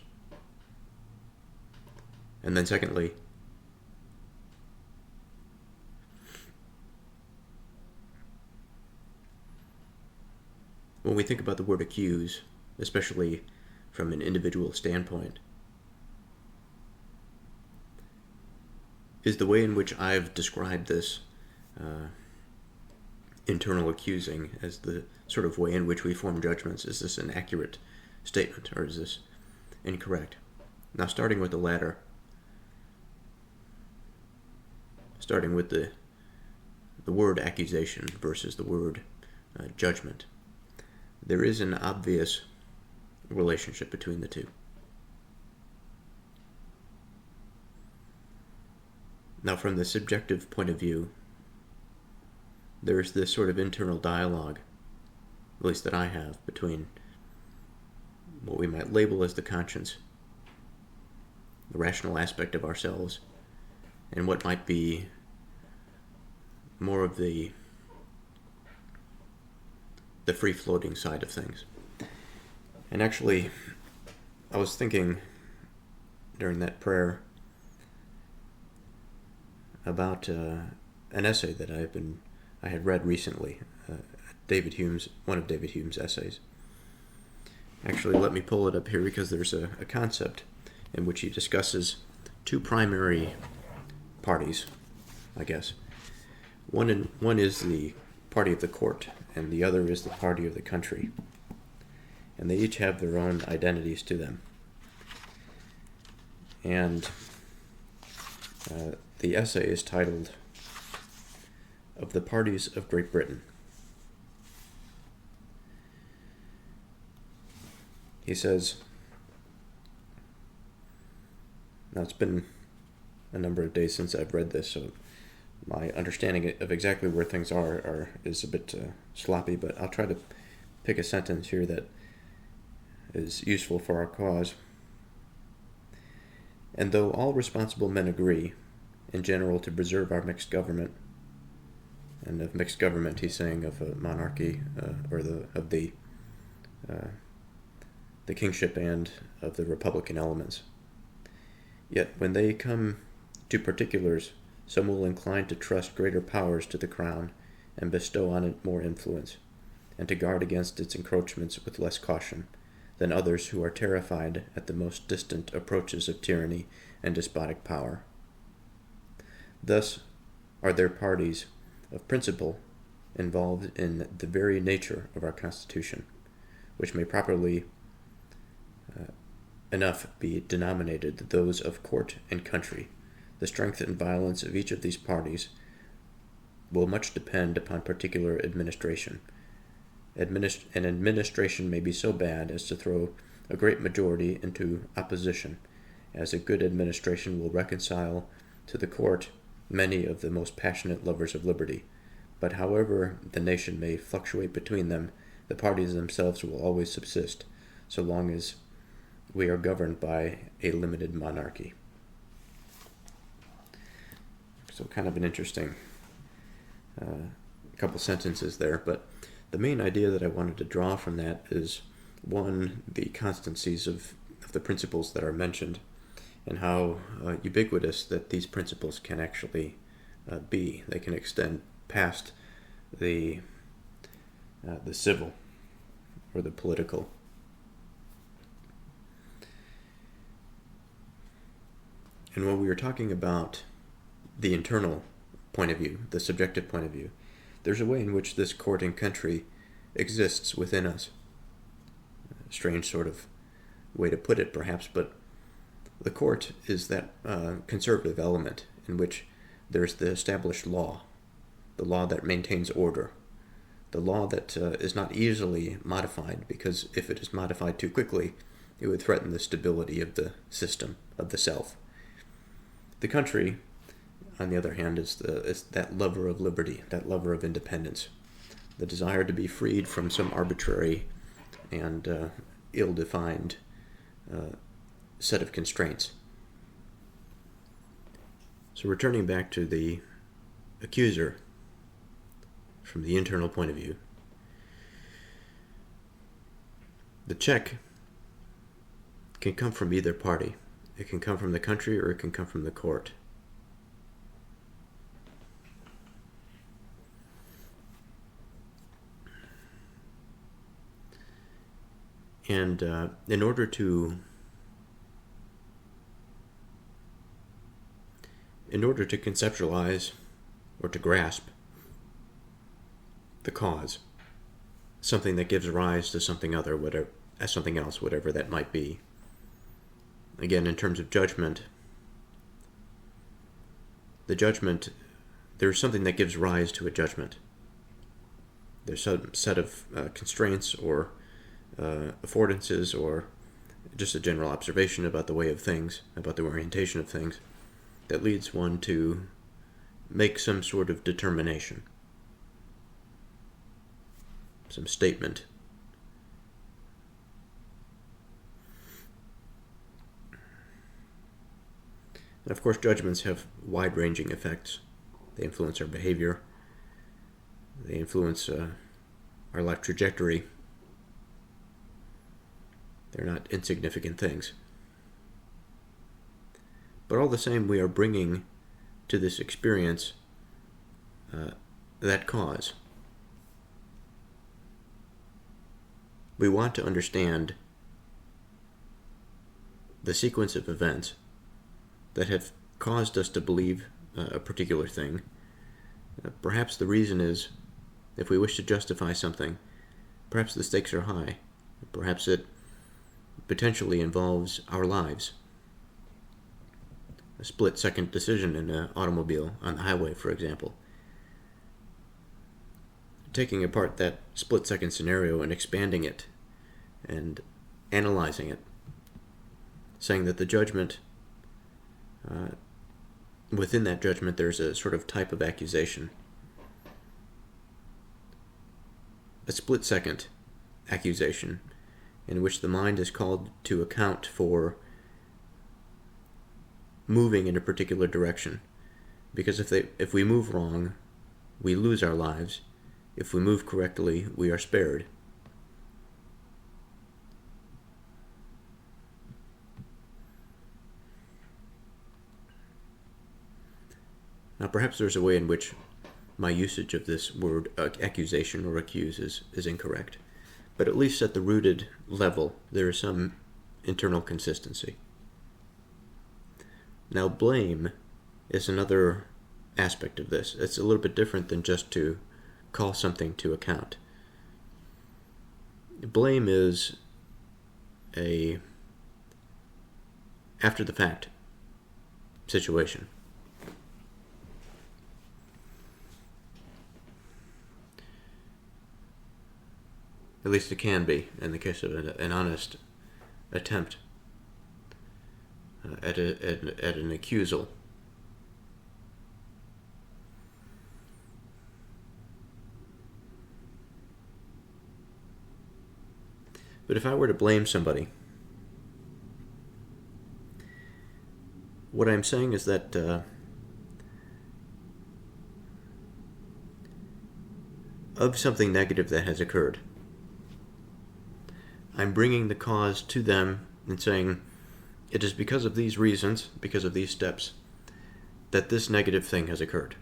And then secondly, when we think about the word accuse, especially from an individual standpoint, is the way in which I've described this internal accusing as the sort of way in which we form judgments, is this an accurate statement or is this incorrect? Now starting with the latter, starting with the word accusation versus the word judgment, there is an obvious relationship between the two. Now from the subjective point of view, there's this sort of internal dialogue, at least that I have, between what we might label as the conscience, the rational aspect of ourselves, and what might be more of the free-floating side of things. And actually, I was thinking during that prayer, about an essay that I had read recently, one of David Hume's essays. Actually, let me pull it up here because there's a concept in which he discusses two primary parties, I guess. One is the party of the court, and the other is the party of the country. And they each have their own identities to them. And the essay is titled, "Of the Parties of Great Britain." He says, now it's been a number of days since I've read this, so my understanding of exactly where things is a bit sloppy, but I'll try to pick a sentence here that is useful for our cause. "And though all responsible men agree, in general, to preserve our mixed government," and of mixed government he's saying of a monarchy, or of the kingship and of the republican elements, "yet when they come to particulars, some will incline to trust greater powers to the crown, and bestow on it more influence, and to guard against its encroachments with less caution, than others who are terrified at the most distant approaches of tyranny and despotic power. Thus are there parties of principle involved in the very nature of our Constitution, which may properly enough be denominated those of court and country. The strength and violence of each of these parties will much depend upon particular administration. An administration may be so bad as to throw a great majority into opposition, as a good administration will reconcile to the court many of the most passionate lovers of liberty. But however the nation may fluctuate between them, the parties themselves will always subsist, so long as we are governed by a limited monarchy." So kind of an interesting couple sentences there, but the main idea that I wanted to draw from that is, one, the constancies of the principles that are mentioned, and how ubiquitous that these principles can actually be. They can extend past the civil or the political. And when we were talking about the internal point of view, the subjective point of view, there's a way in which this court and country exists within us. A strange sort of way to put it, perhaps, but the court is that conservative element in which there's the established law, the law that maintains order, the law that is not easily modified, because if it is modified too quickly, it would threaten the stability of the system, of the self. The country, on the other hand, is that lover of liberty, that lover of independence, the desire to be freed from some arbitrary and ill-defined set of constraints. So returning back to the accuser from the internal point of view, the check can come from either party. It can come from the country or it can come from the court. And in order to conceptualize or to grasp the cause, something that gives rise to something else, whatever that might be. Again, in terms of judgment, there's something that gives rise to a judgment. There's some set of constraints or affordances, or just a general observation about the way of things, about the orientation of things, that leads one to make some sort of determination, some statement. And of course, judgments have wide-ranging effects. They influence our behavior. They influence our life trajectory. They're not insignificant things. But all the same, we are bringing to this experience that cause. We want to understand the sequence of events that have caused us to believe a particular thing. Perhaps the reason is, if we wish to justify something, perhaps the stakes are high. Perhaps it potentially involves our lives. A split-second decision in an automobile on the highway, for example. Taking apart that split-second scenario and expanding it and analyzing it, saying that the judgment, within that judgment there's a sort of type of accusation. A split-second accusation in which the mind is called to account for moving in a particular direction. Because if we move wrong, we lose our lives. If we move correctly, we are spared. Now, perhaps there's a way in which my usage of this word accusation or accuse is incorrect. But at least at the rooted level, there is some internal consistency. Now, blame is another aspect of this. It's a little bit different than just to call something to account. Blame is a after-the-fact situation. At least it can be in the case of an honest attempt at an accusal. But if I were to blame somebody, what I'm saying is that of something negative that has occurred, I'm bringing the cause to them and saying, it is because of these reasons, because of these steps, that this negative thing has occurred.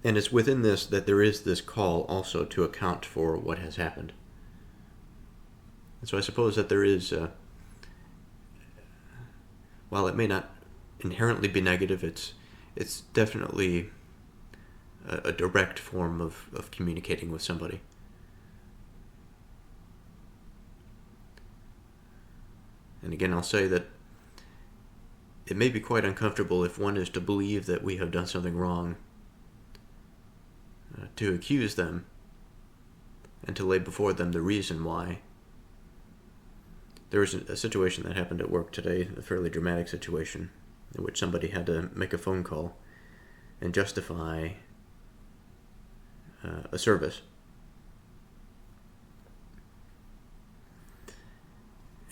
And it's within this that there is this call also to account for what has happened. And so I suppose that there is, while it may not inherently be negative, it's definitely a direct form of communicating with somebody. And again, I'll say that it may be quite uncomfortable if one is to believe that we have done something wrong, to accuse them and to lay before them the reason why. There was a situation that happened at work today, a fairly dramatic situation, in which somebody had to make a phone call and justify a service.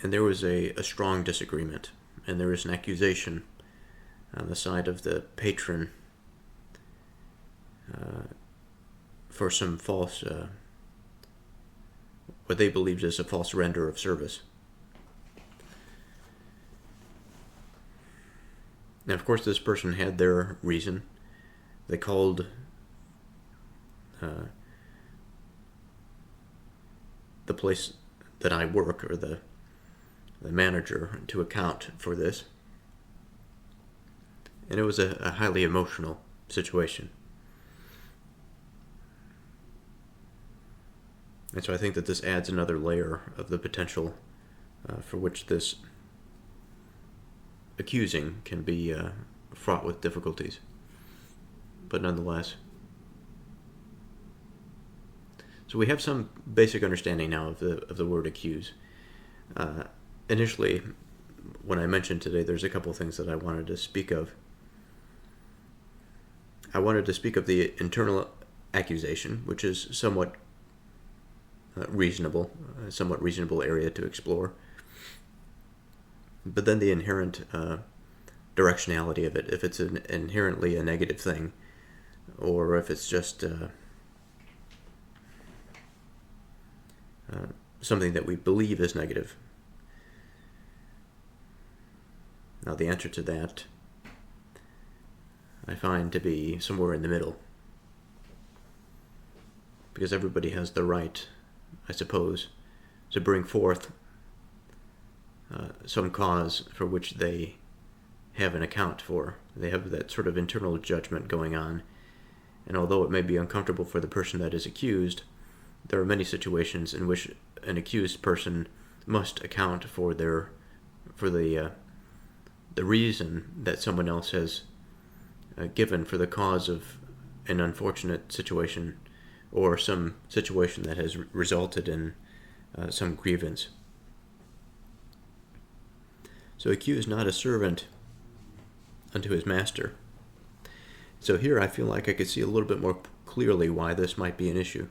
And there was a strong disagreement, and there was an accusation on the side of the patron for some false, what they believed is a false render of service. Now, of course, this person had their reason. They called the place that I work, or the manager, to account for this. And it was a highly emotional situation. And so I think that this adds another layer of the potential for which this accusing can be fraught with difficulties. But nonetheless. So we have some basic understanding now of the word accuse. Initially, when I mentioned today, there's a couple of things that I wanted to speak of. I wanted to speak of the internal accusation, which is somewhat reasonable, a somewhat reasonable area to explore. But then the inherent directionality of it, if it's inherently a negative thing, or if it's just something that we believe is negative. Now, the answer to that I find to be somewhere in the middle. Because everybody has the right, I suppose, to bring forth some cause for which they have an account for. They have that sort of internal judgment going on. And although it may be uncomfortable for the person that is accused, there are many situations in which an accused person must account for the reason that someone else has given for the cause of an unfortunate situation or some situation that has resulted in some grievance. So accuse not a servant unto his master. So here I feel like I could see a little bit more clearly why this might be an issue.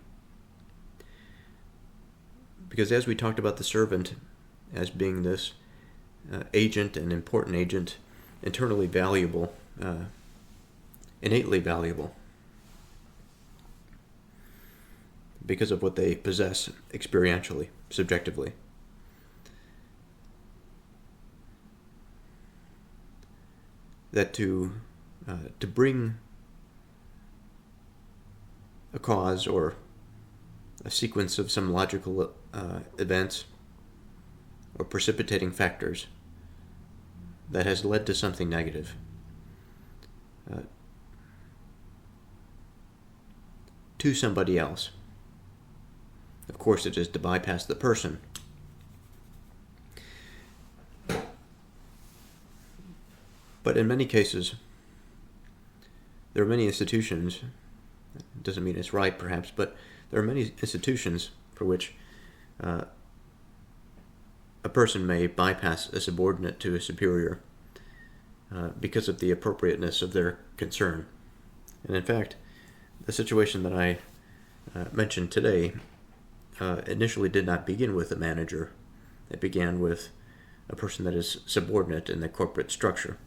Because as we talked about the servant as being this agent, an important agent, internally valuable, innately valuable, because of what they possess experientially, subjectively. That to bring a cause or a sequence of some logical events or precipitating factors that has led to something negative, to somebody else. Of course, it is to bypass the person. But in many cases, there are many institutions, it doesn't mean it's right perhaps, but there are many institutions for which a person may bypass a subordinate to a superior because of the appropriateness of their concern. And in fact, the situation that I mentioned today initially did not begin with a manager. It began with a person that is subordinate in the corporate structure.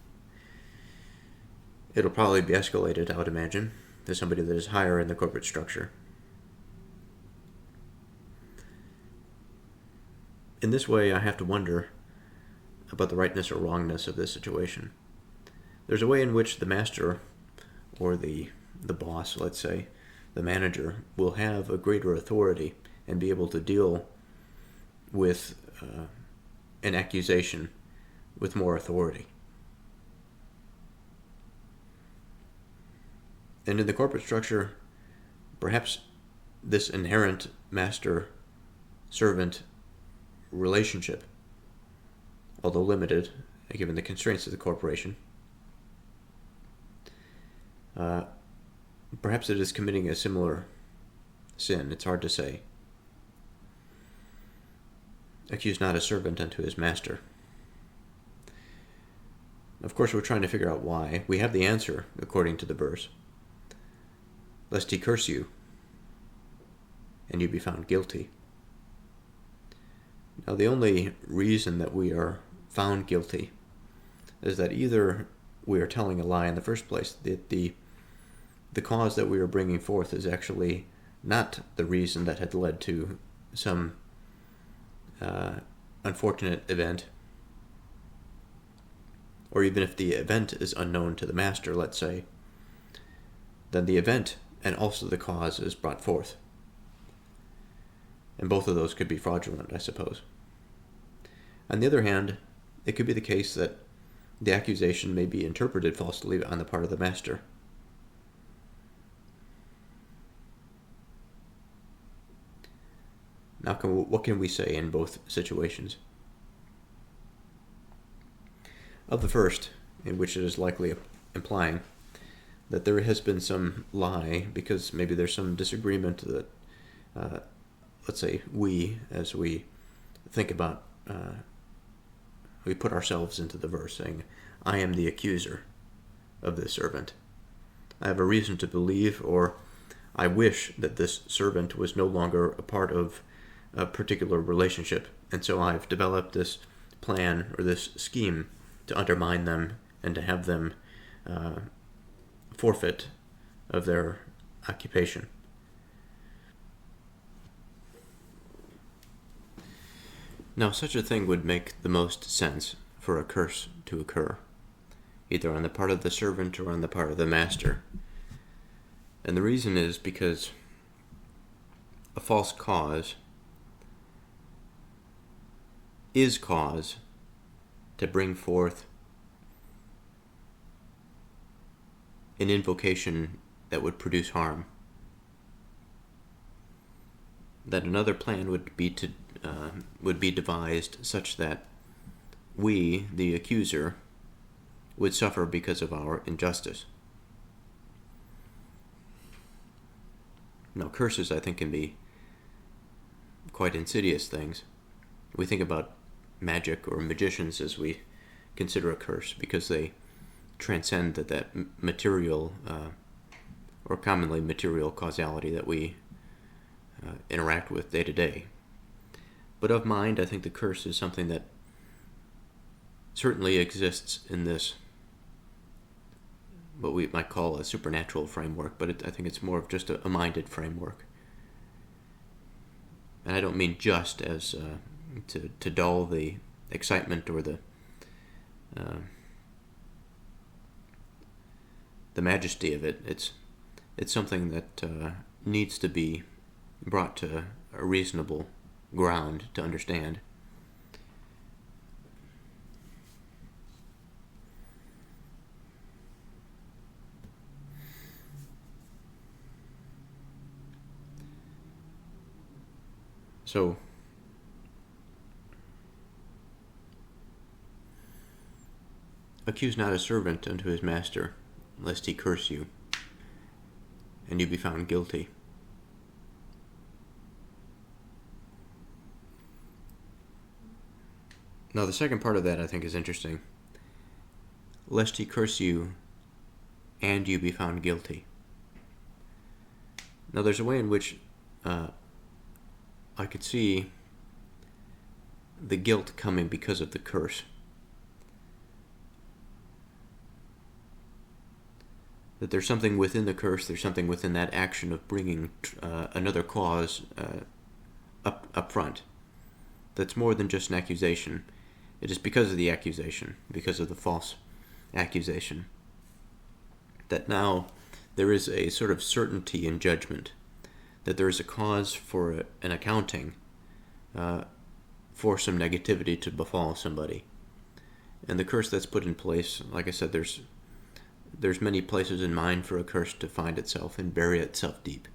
It'll probably be escalated, I would imagine, to somebody that is higher in the corporate structure. In this way, I have to wonder about the rightness or wrongness of this situation. There's a way in which the master, or the boss, let's say, the manager, will have a greater authority and be able to deal with an accusation with more authority. And in the corporate structure, perhaps this inherent master-servant relationship, although limited, given the constraints of the corporation, perhaps it is committing a similar sin. It's hard to say. Accuse not a servant unto his master. Of course, we're trying to figure out why. We have the answer, according to the verse. Lest he curse you, and you be found guilty. Now, the only reason that we are found guilty is that either we are telling a lie in the first place, that the cause that we are bringing forth is actually not the reason that had led to some unfortunate event, or even if the event is unknown to the master, let's say, then the event and also the cause is brought forth. And both of those could be fraudulent, I suppose. On the other hand, it could be the case that the accusation may be interpreted falsely on the part of the master. Now, what can we say in both situations? Of the first, in which it is likely implying that there has been some lie because maybe there's some disagreement that, let's say, as we think about, we put ourselves into the verse saying, I am the accuser of this servant. I have a reason to believe, or I wish that this servant was no longer a part of a particular relationship, and so I've developed this plan or this scheme to undermine them and to have them forfeit of their occupation. Now, such a thing would make the most sense for a curse to occur, either on the part of the servant or on the part of the master. And the reason is because a false cause is cause to bring forth an invocation that would produce harm. That another plan would be devised such that we, the accuser, would suffer because of our injustice. Now, curses, I think, can be quite insidious things. We think about magic or magicians as we consider a curse because they transcend that material or commonly material causality that we interact with day to day. But of mind, I think the curse is something that certainly exists in this, what we might call a supernatural framework, but I think it's more of just a minded framework. And I don't mean just as to dull the excitement or the majesty of it. It's something that needs to be brought to a reasonable ground to understand. So, accuse not a servant unto his master, lest he curse you, and you be found guilty. Now, the second part of that I think is interesting. Lest he curse you, and you be found guilty. Now, there's a way in which I could see the guilt coming because of the curse. That there's something within the curse, there's something within that action of bringing another cause up front. That's more than just an accusation. It is because of the accusation, because of the false accusation, that now there is a sort of certainty in judgment, that there is a cause for an accounting for some negativity to befall somebody. And the curse that's put in place, like I said, there's many places in mind for a curse to find itself and bury itself deep.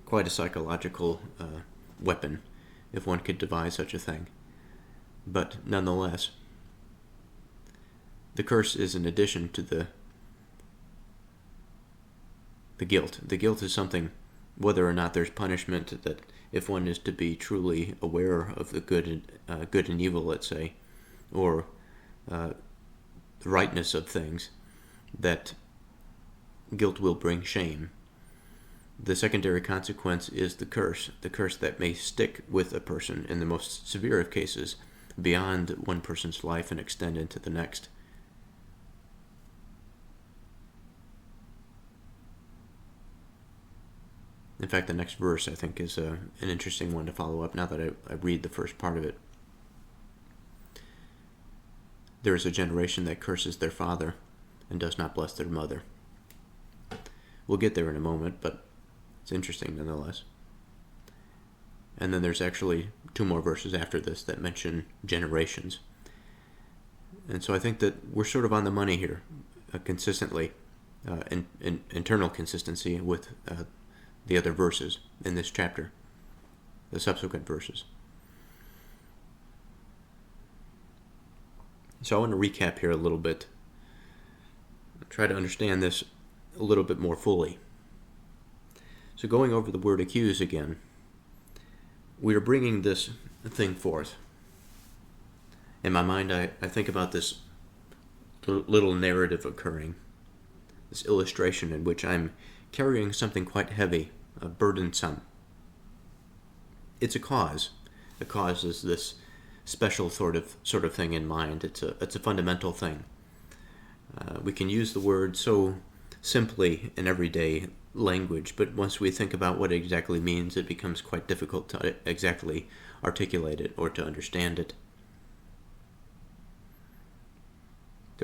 Quite a psychological weapon, if one could devise such a thing. But nonetheless, the curse is an addition to the guilt. The guilt is something, whether or not there's punishment, that if one is to be truly aware of the good and evil, let's say, or the rightness of things, that guilt will bring shame. The secondary consequence is the curse that may stick with a person in the most severe of cases beyond one person's life and extend into the next. In fact, the next verse, I think, is an interesting one to follow up now that I read the first part of it. There is a generation that curses their father and does not bless their mother. We'll get there in a moment, but it's interesting nonetheless. And then there's actually 2 more verses after this that mention generations. And so I think that we're sort of on the money here, consistently, in internal consistency with the other verses in this chapter, the subsequent verses. So I want to recap here a little bit, try to understand this a little bit more fully. So going over the word accuse again, we are bringing this thing forth. In my mind, I think about this little narrative occurring, this illustration in which I'm carrying something quite heavy, burdensome. It's a cause. A cause is this special sort of thing in mind. It's a fundamental thing. We can use the word so simply in everyday language, but once we think about what it exactly means, it becomes quite difficult to exactly articulate it or to understand it.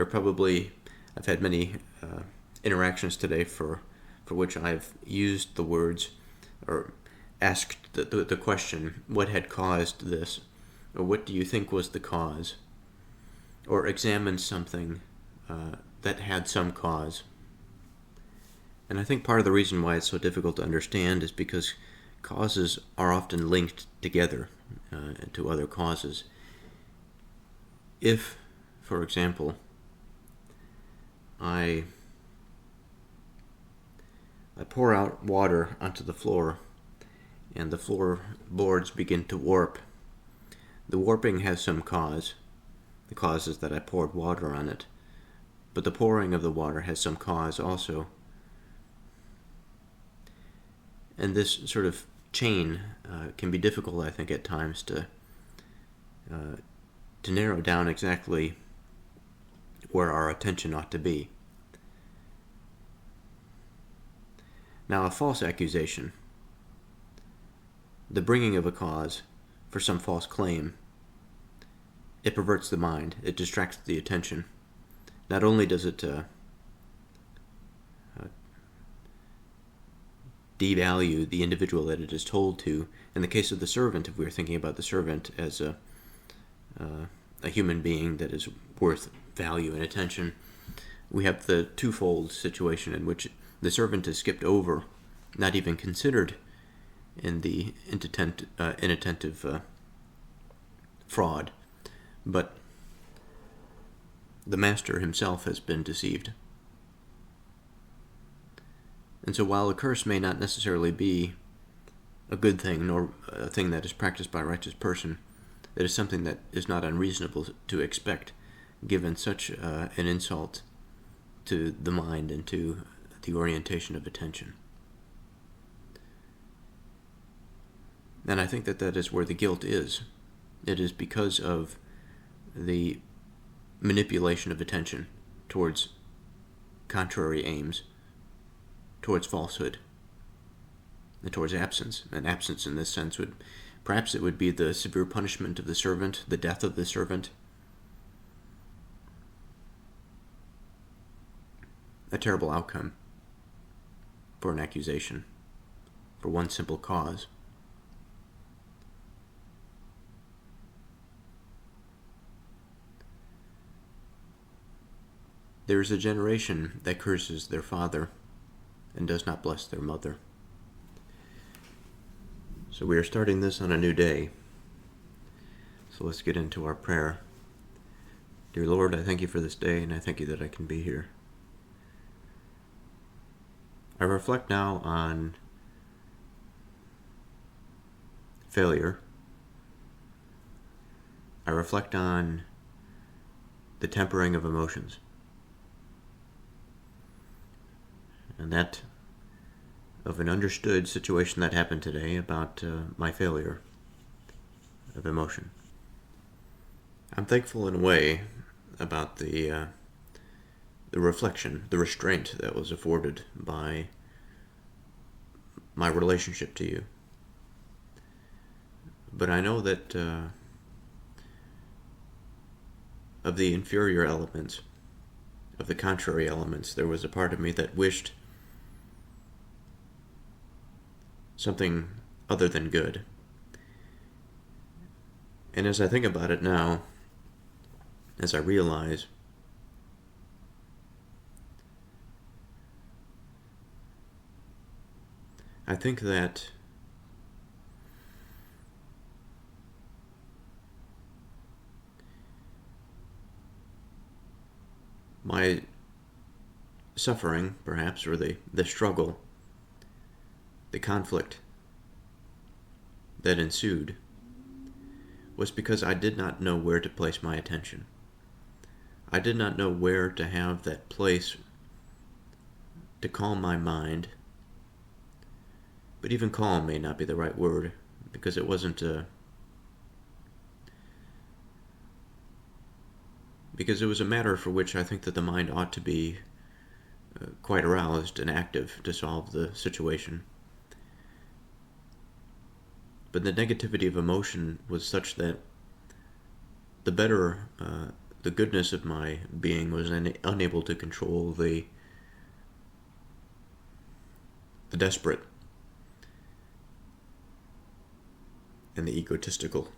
I've had many interactions today for which I've used the words or asked the question, what had caused this? Or what do you think was the cause? Or examined something that had some cause. And I think part of the reason why it's so difficult to understand is because causes are often linked together to other causes. If, for example, I pour out water onto the floor and the floorboards begin to warp, the warping has some cause. The cause is that I poured water on it. But the pouring of the water has some cause also. And this sort of chain can be difficult, I think, at times to narrow down exactly where our attention ought to be. Now, a false accusation, the bringing of a cause for some false claim, it perverts the mind, it distracts the attention. Not only does it devalue the individual that it is told to. In the case of the servant, if we were thinking about the servant as a human being that is worth value and attention, we have the twofold situation in which the servant is skipped over, not even considered in the inattentive fraud, but the master himself has been deceived. And so while a curse may not necessarily be a good thing, nor a thing that is practiced by a righteous person, it is something that is not unreasonable to expect, given such an insult to the mind and to the orientation of attention. And I think that that is where the guilt is. It is because of the manipulation of attention towards contrary aims, towards falsehood, and towards absence. And absence in this sense would, perhaps it would be the severe punishment of the servant, the death of the servant. A terrible outcome for an accusation, for one simple cause. There is a generation that curses their father and does not bless their mother. So we are starting this on a new day. So let's get into our prayer. Dear Lord, I thank you for this day, and I thank you that I can be here. I reflect now on failure. I reflect on the tempering of emotions. And that of an understood situation that happened today about my failure of emotion. I'm thankful in a way about the reflection, the restraint that was afforded by my relationship to you. But I know that of the inferior elements, of the contrary elements, there was a part of me that wished something other than good. And as I think about it now, as I realize I think that my suffering, perhaps, or the struggle, the conflict that ensued, was because I did not know where to place my attention. I did not know where to have that place to calm my mind. But even calm may not be the right word, because it wasn't because it was a matter for which I think that the mind ought to be quite aroused and active to solve the situation. But the negativity of emotion was such that the better the goodness of my being was unable to control the desperate and the egotistical,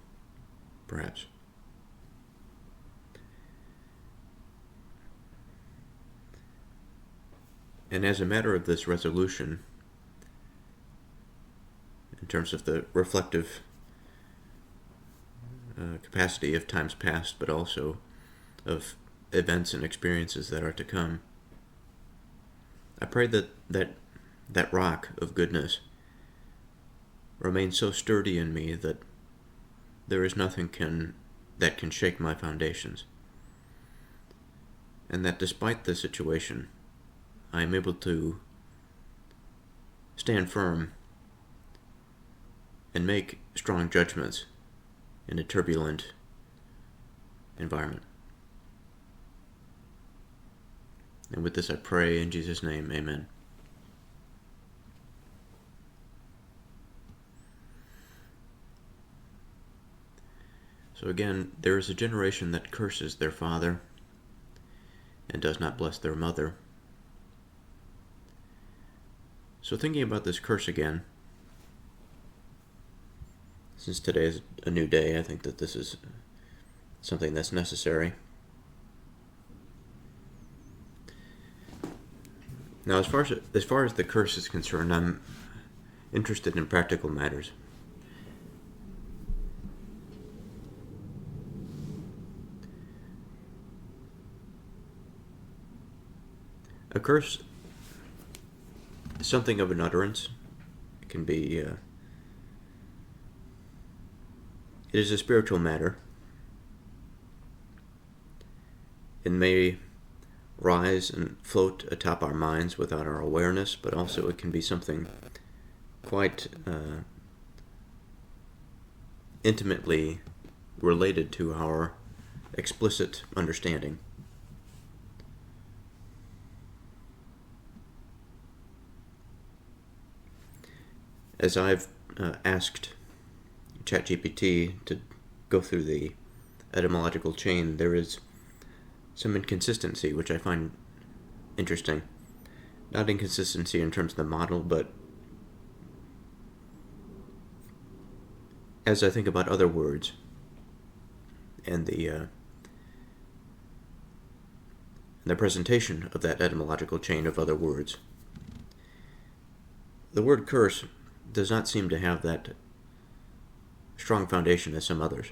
perhaps. And as a matter of this resolution, in terms of the reflective capacity of times past, but also of events and experiences that are to come, I pray that rock of goodness remains so sturdy in me that there is nothing that can shake my foundations, and that despite the situation, I am able to stand firm and make strong judgments in a turbulent environment. And with this I pray in Jesus' name, amen. So again, there is a generation that curses their father and does not bless their mother. So thinking about this curse again, since today is a new day, I think that this is something that's necessary. Now, as far as the curse is concerned, I'm interested in practical matters. A curse is something of an utterance. It can be, it is a spiritual matter. It may rise and float atop our minds without our awareness, but also it can be something quite intimately related to our explicit understanding. As I've asked ChatGPT to go through the etymological chain, there is some inconsistency, which I find interesting. Not inconsistency in terms of the model, but as I think about other words and the presentation of that etymological chain of other words, the word curse does not seem to have that strong foundation as some others.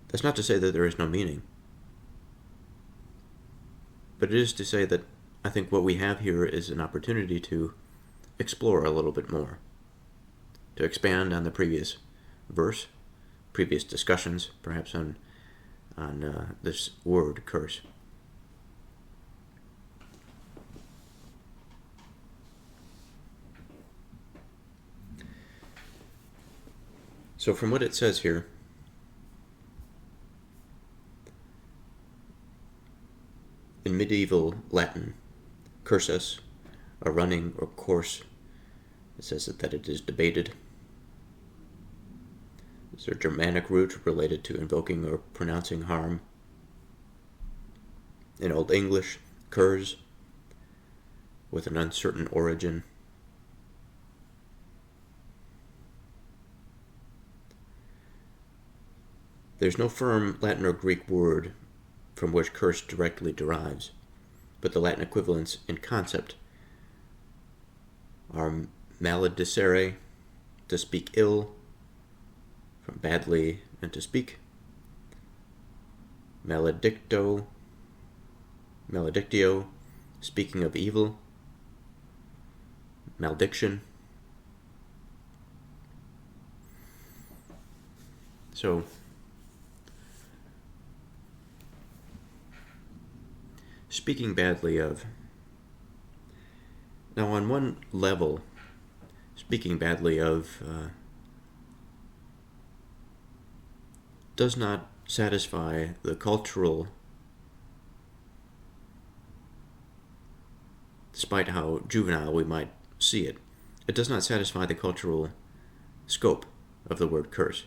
That's not to say that there is no meaning, but it is to say that I think what we have here is an opportunity to explore a little bit more, to expand on the previous verse, previous discussions, perhaps on this word curse. So from what it says here, in medieval Latin, cursus, a running or course, it says that it is debated. It's a Germanic root related to invoking or pronouncing harm. In Old English, curs, with an uncertain origin. There's no firm Latin or Greek word from which curse directly derives, but the Latin equivalents in concept are maledicere, to speak ill, from badly and to speak, maledictio, speaking of evil, malediction. So, speaking badly of. Now, on one level, speaking badly of does not satisfy the cultural, despite how juvenile we might see it, it does not satisfy the cultural scope of the word curse.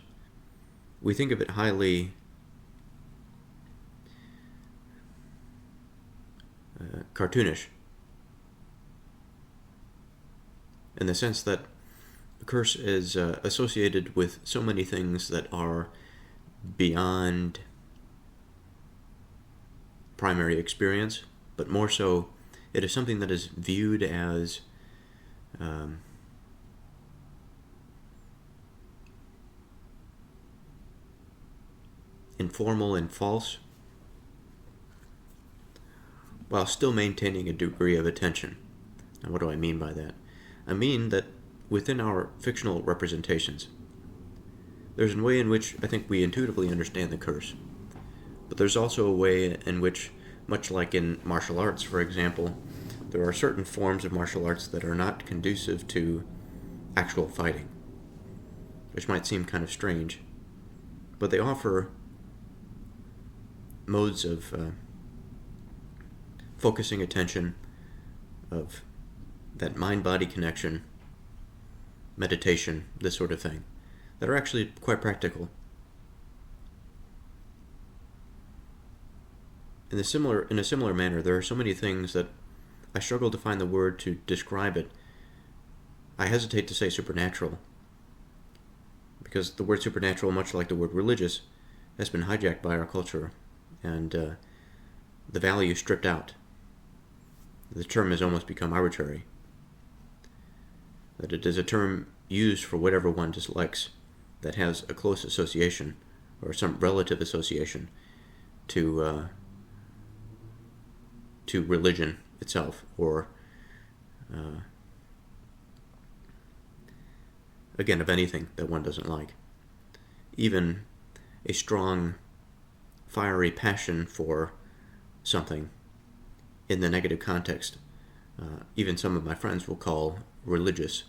We think of it highly cartoonish, in the sense that a curse is associated with so many things that are beyond primary experience, but more so, it is something that is viewed as informal and false, while still maintaining a degree of attention. Now, what do I mean by that? I mean that within our fictional representations, there's a way in which I think we intuitively understand the curse. But there's also a way in which, much like in martial arts, for example, there are certain forms of martial arts that are not conducive to actual fighting, which might seem kind of strange, but they offer modes of focusing attention, of that mind-body connection, meditation, this sort of thing, that are actually quite practical. In a similar manner, there are so many things that I struggle to find the word to describe it. I hesitate to say supernatural, because the word supernatural, much like the word religious, has been hijacked by our culture, and the value stripped out. The term has almost become arbitrary. That it is a term used for whatever one dislikes, that has a close association, or some relative association, to religion itself, or again, of anything that one doesn't like. Even a strong, fiery passion for something in the negative context, even some of my friends will call religious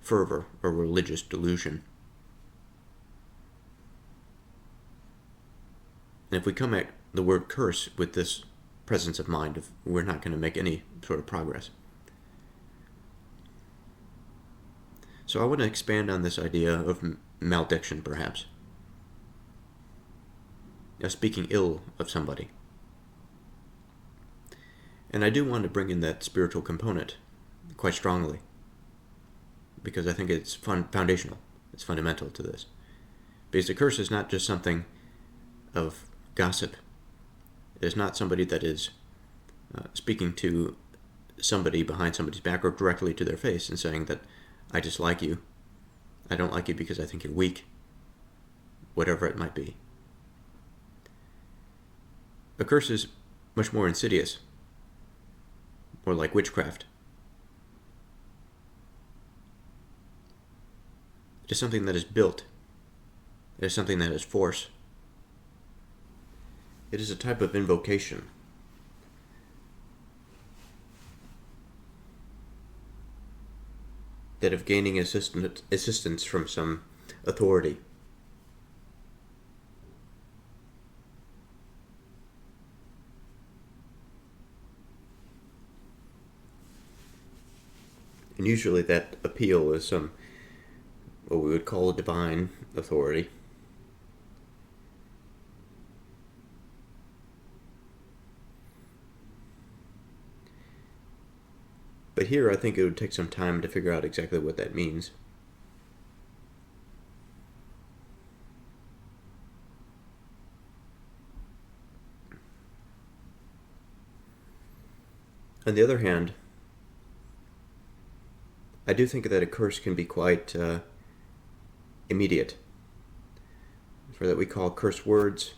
fervor or religious delusion. And if we come at the word curse with this presence of mind, we're not going to make any sort of progress. So I want to expand on this idea of malediction, perhaps. Speaking ill of somebody. And I do want to bring in that spiritual component quite strongly, because I think it's foundational. It's fundamental to this. Because the curse is not just something of gossip. It is not somebody that is speaking to somebody behind somebody's back or directly to their face and saying that I dislike you. I don't like you because I think you're weak. Whatever it might be. A curse is much more insidious, more like witchcraft. It is something that is built. It is something that has force. It is a type of invocation. That of gaining assistance from some authority. And usually that appeal is some, what we would call a divine authority. But here I think it would take some time to figure out exactly what that means. On the other hand, I do think that a curse can be quite immediate. For that we call curse words.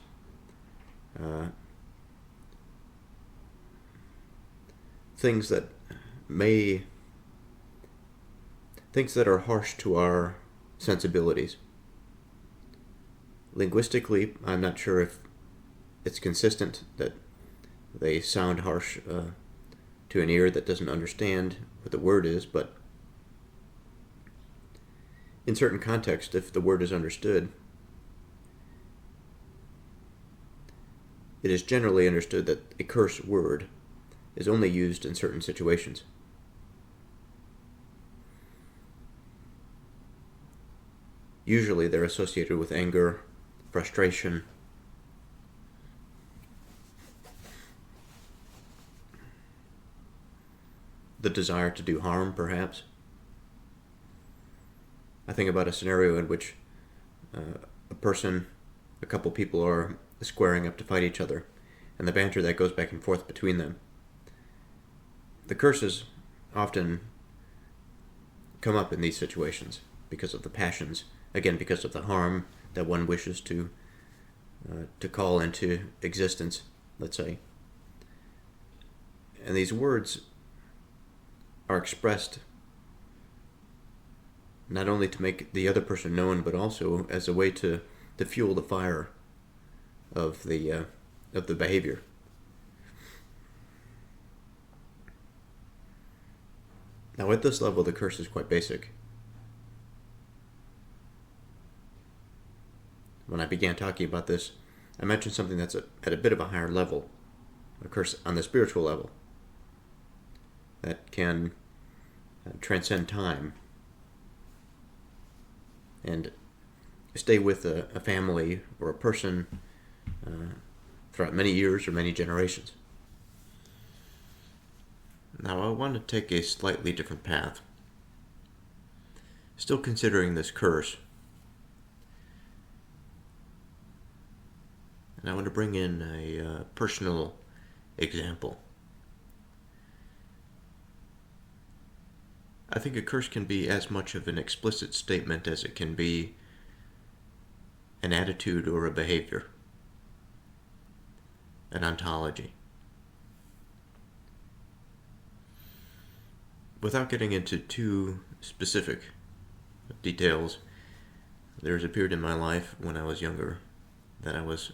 Things that are harsh to our sensibilities. Linguistically, I'm not sure if it's consistent that they sound harsh to an ear that doesn't understand what the word is, but in certain contexts, if the word is understood, it is generally understood that a curse word is only used in certain situations. Usually they're associated with anger, frustration, the desire to do harm, perhaps. I think about a scenario in which a couple people are squaring up to fight each other, and the banter that goes back and forth between them. The curses often come up in these situations because of the passions, again, because of the harm that one wishes to call into existence, let's say. And these words are expressed not only to make the other person known, but also as a way to fuel the fire of the behavior. Now, at this level, the curse is quite basic. When I began talking about this, I mentioned something that's at a bit of a higher level, a curse on the spiritual level, that can transcend time and stay with a family or a person throughout many years or many generations. Now, I want to take a slightly different path. Still considering this curse, and I want to bring in a personal example. I think a curse can be as much of an explicit statement as it can be an attitude or a behavior, an ontology. Without getting into too specific details, there's a period in my life when I was younger that I was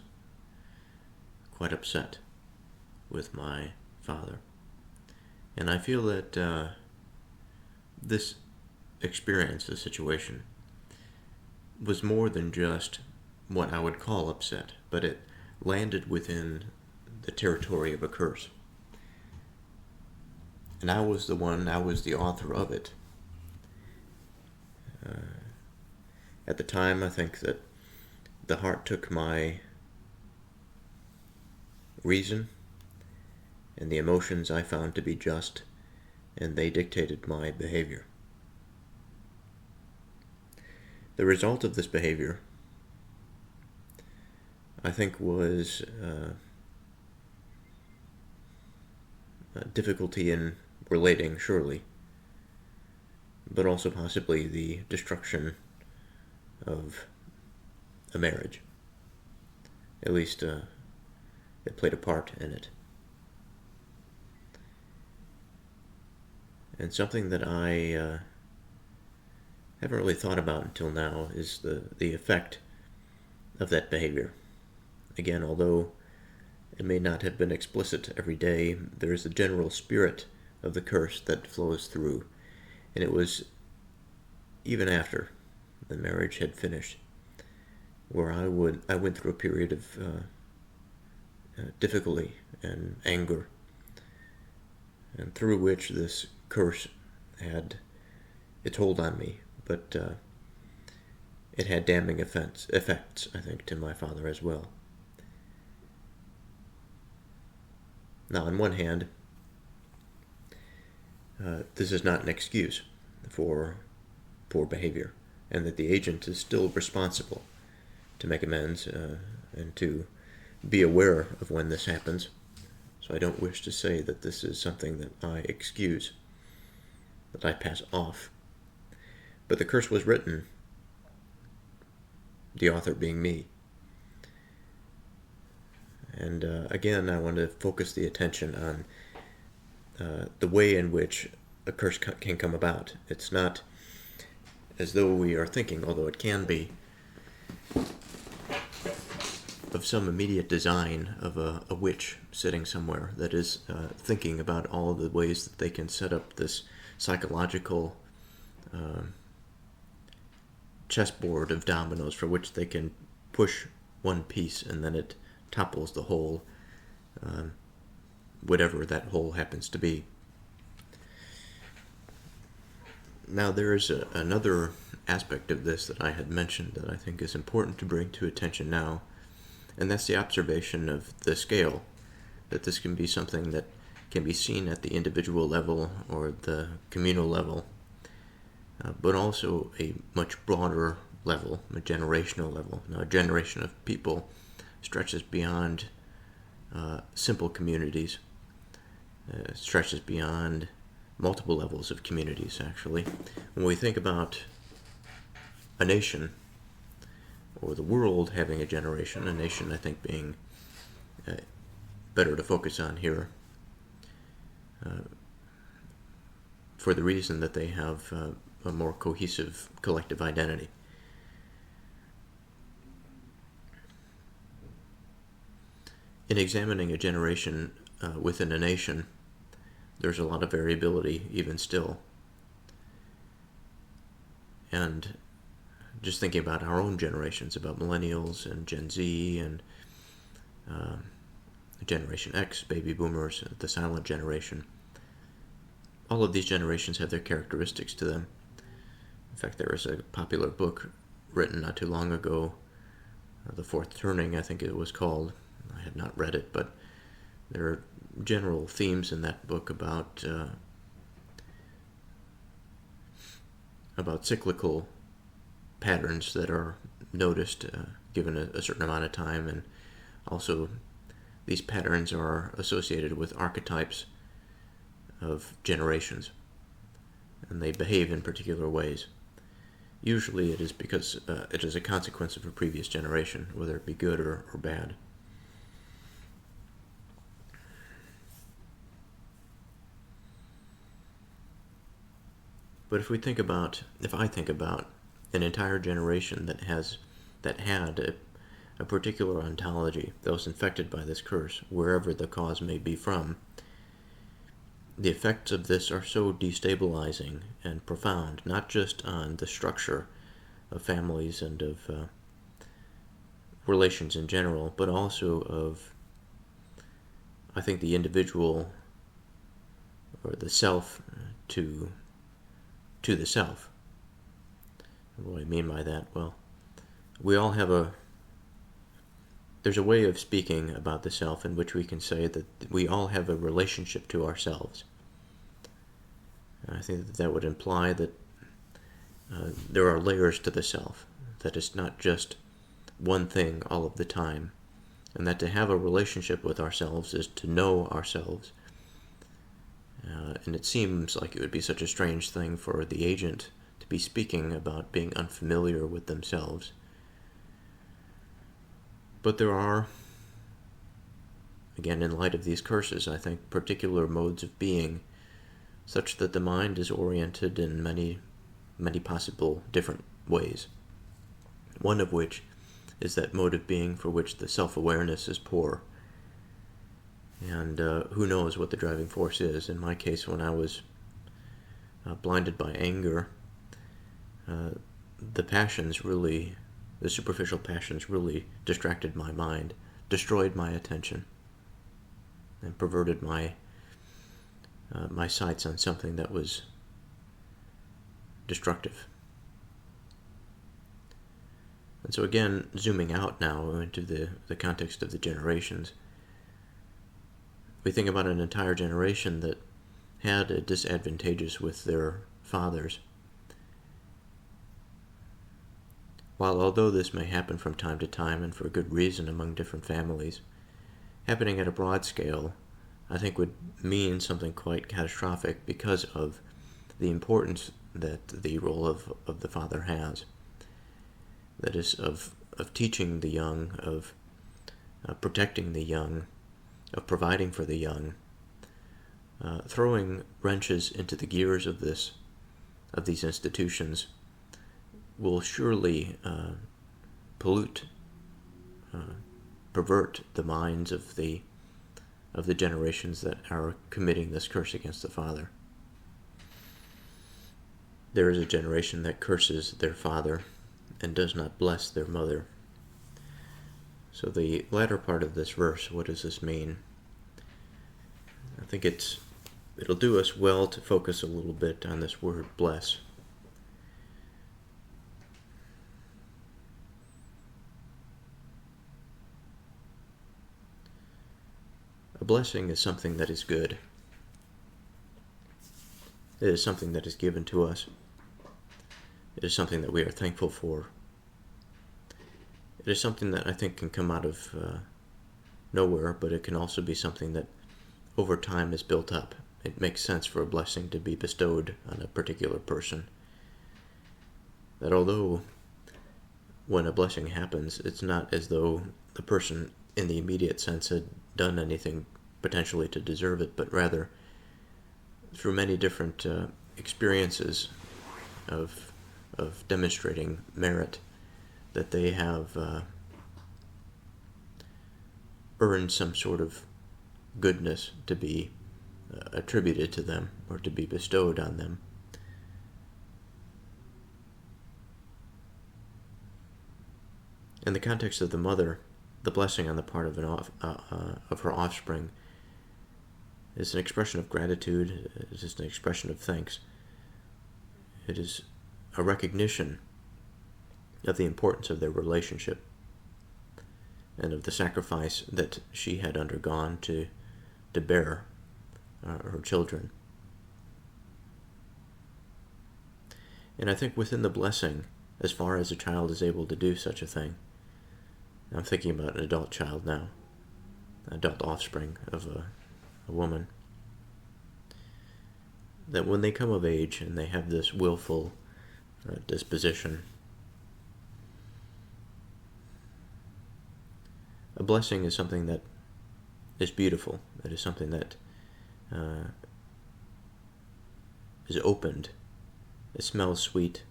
quite upset with my father. And I feel that this experience, this situation, was more than just what I would call upset, but it landed within the territory of a curse. And I was the author of it. At the time, I think that the heart took my reason and the emotions I found to be just, and they dictated my behavior. The result of this behavior, I think, was difficulty in relating, surely, but also possibly the destruction of a marriage. At least it played a part in it. And something that I haven't really thought about until now is the effect of that behavior. Again, although it may not have been explicit every day, there is a general spirit of the curse that flows through. And it was even after the marriage had finished, where I went through a period of difficulty and anger, and through which this curse had its hold on me, but it had damning effects, I think, to my father as well. Now, on one hand, this is not an excuse for poor behavior, and that the agent is still responsible to make amends and to be aware of when this happens. So I don't wish to say that this is something that I excuse, that I pass off. But the curse was written, the author being me. And again, I want to focus the attention on the way in which a curse can come about. It's not as though we are thinking, although it can be, of some immediate design of a witch sitting somewhere that is thinking about all of the ways that they can set up this psychological chessboard of dominoes for which they can push one piece and then it topples the whole, whatever that whole happens to be. Now, there is another aspect of this that I had mentioned that I think is important to bring to attention now, and that's the observation of the scale, that this can be something that can be seen at the individual level or the communal level, but also a much broader level, a generational level. Now, a generation of people stretches beyond simple communities, stretches beyond multiple levels of communities, actually. When we think about a nation, or the world having a generation, a nation, I think, being better to focus on here, for the reason that they have a more cohesive collective identity. In examining a generation within a nation, there's a lot of variability even still. And just thinking about our own generations, about millennials and Gen Z and Generation X, baby boomers, the silent generation, all of these generations have their characteristics to them. In fact, there was a popular book written not too long ago, The Fourth Turning, I think it was called. I had not read it, but there are general themes in that book about cyclical patterns that are noticed given a certain amount of time, and also these patterns are associated with archetypes of generations, and they behave in particular ways. Usually it is because it is a consequence of a previous generation, whether it be good or bad. But if I think about an entire generation that had a particular ontology that was infected by this curse, wherever the cause may be from, the effects of this are so destabilizing and profound, not just on the structure of families and of relations in general, but also of, I think, the individual or the self to the self. What do I mean by that? Well, we all have there's a way of speaking about the self in which we can say that we all have a relationship to ourselves. And I think that would imply that there are layers to the self, that it's not just one thing all of the time, and that to have a relationship with ourselves is to know ourselves. And it seems like it would be such a strange thing for the agent to be speaking about being unfamiliar with themselves. But there are, again, in light of these curses, I think, particular modes of being such that the mind is oriented in many, many possible different ways. One of which is that mode of being for which the self-awareness is poor. And who knows what the driving force is. In my case, when I was blinded by anger, the superficial passions really distracted my mind, destroyed my attention, and perverted my sights on something that was destructive. And so again, zooming out now into the context of the generations, we think about an entire generation that had a disadvantageous with their fathers. While although this may happen from time to time and for good reason among different families, happening at a broad scale, I think would mean something quite catastrophic because of the importance that the role of the father has. That is, of teaching the young, of protecting the young, of providing for the young, throwing wrenches into the gears of these institutions will surely pollute, pervert the minds of the generations that are committing this curse against the father. There is a generation that curses their father and does not bless their mother. So the latter part of this verse, what does this mean? I think it'll do us well to focus a little bit on this word bless. A blessing is something that is good. It is something that is given to us. It is something that we are thankful for. It is something that I think can come out of nowhere, but it can also be something that over time is built up. It makes sense for a blessing to be bestowed on a particular person. That although when a blessing happens, it's not as though the person in the immediate sense had done anything potentially to deserve it, but rather through many different experiences of demonstrating merit, that they have earned some sort of goodness to be attributed to them or to be bestowed on them. In the context of the mother, the blessing on the part of her offspring is an expression of gratitude. It is an expression of thanks. It is a recognition of the importance of their relationship and of the sacrifice that she had undergone to bear her children. And I think within the blessing, as far as a child is able to do such a thing, I'm thinking about an adult child now, adult offspring of a woman, that when they come of age and they have this willful disposition, a blessing is something that is beautiful. It is something that is opened. It smells sweet,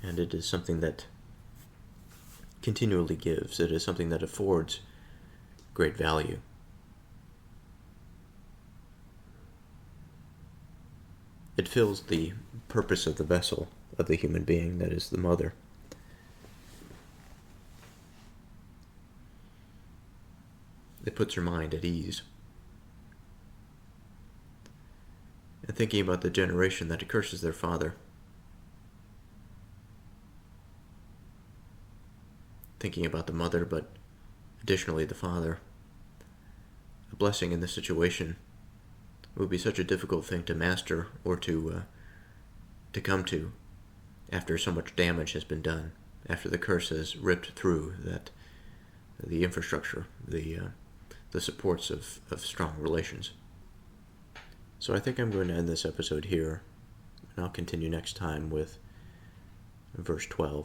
and it is something that continually gives. It is something that affords great value. It fills the purpose of the vessel of the human being, that is the mother. It puts her mind at ease. And thinking about the generation that curses their father, thinking about the mother, but additionally the father, a blessing in this situation would be such a difficult thing to master or to come to after so much damage has been done, after the curse has ripped through the infrastructure, the supports of strong relations. So I think I'm going to end this episode here, and I'll continue next time with verse 12.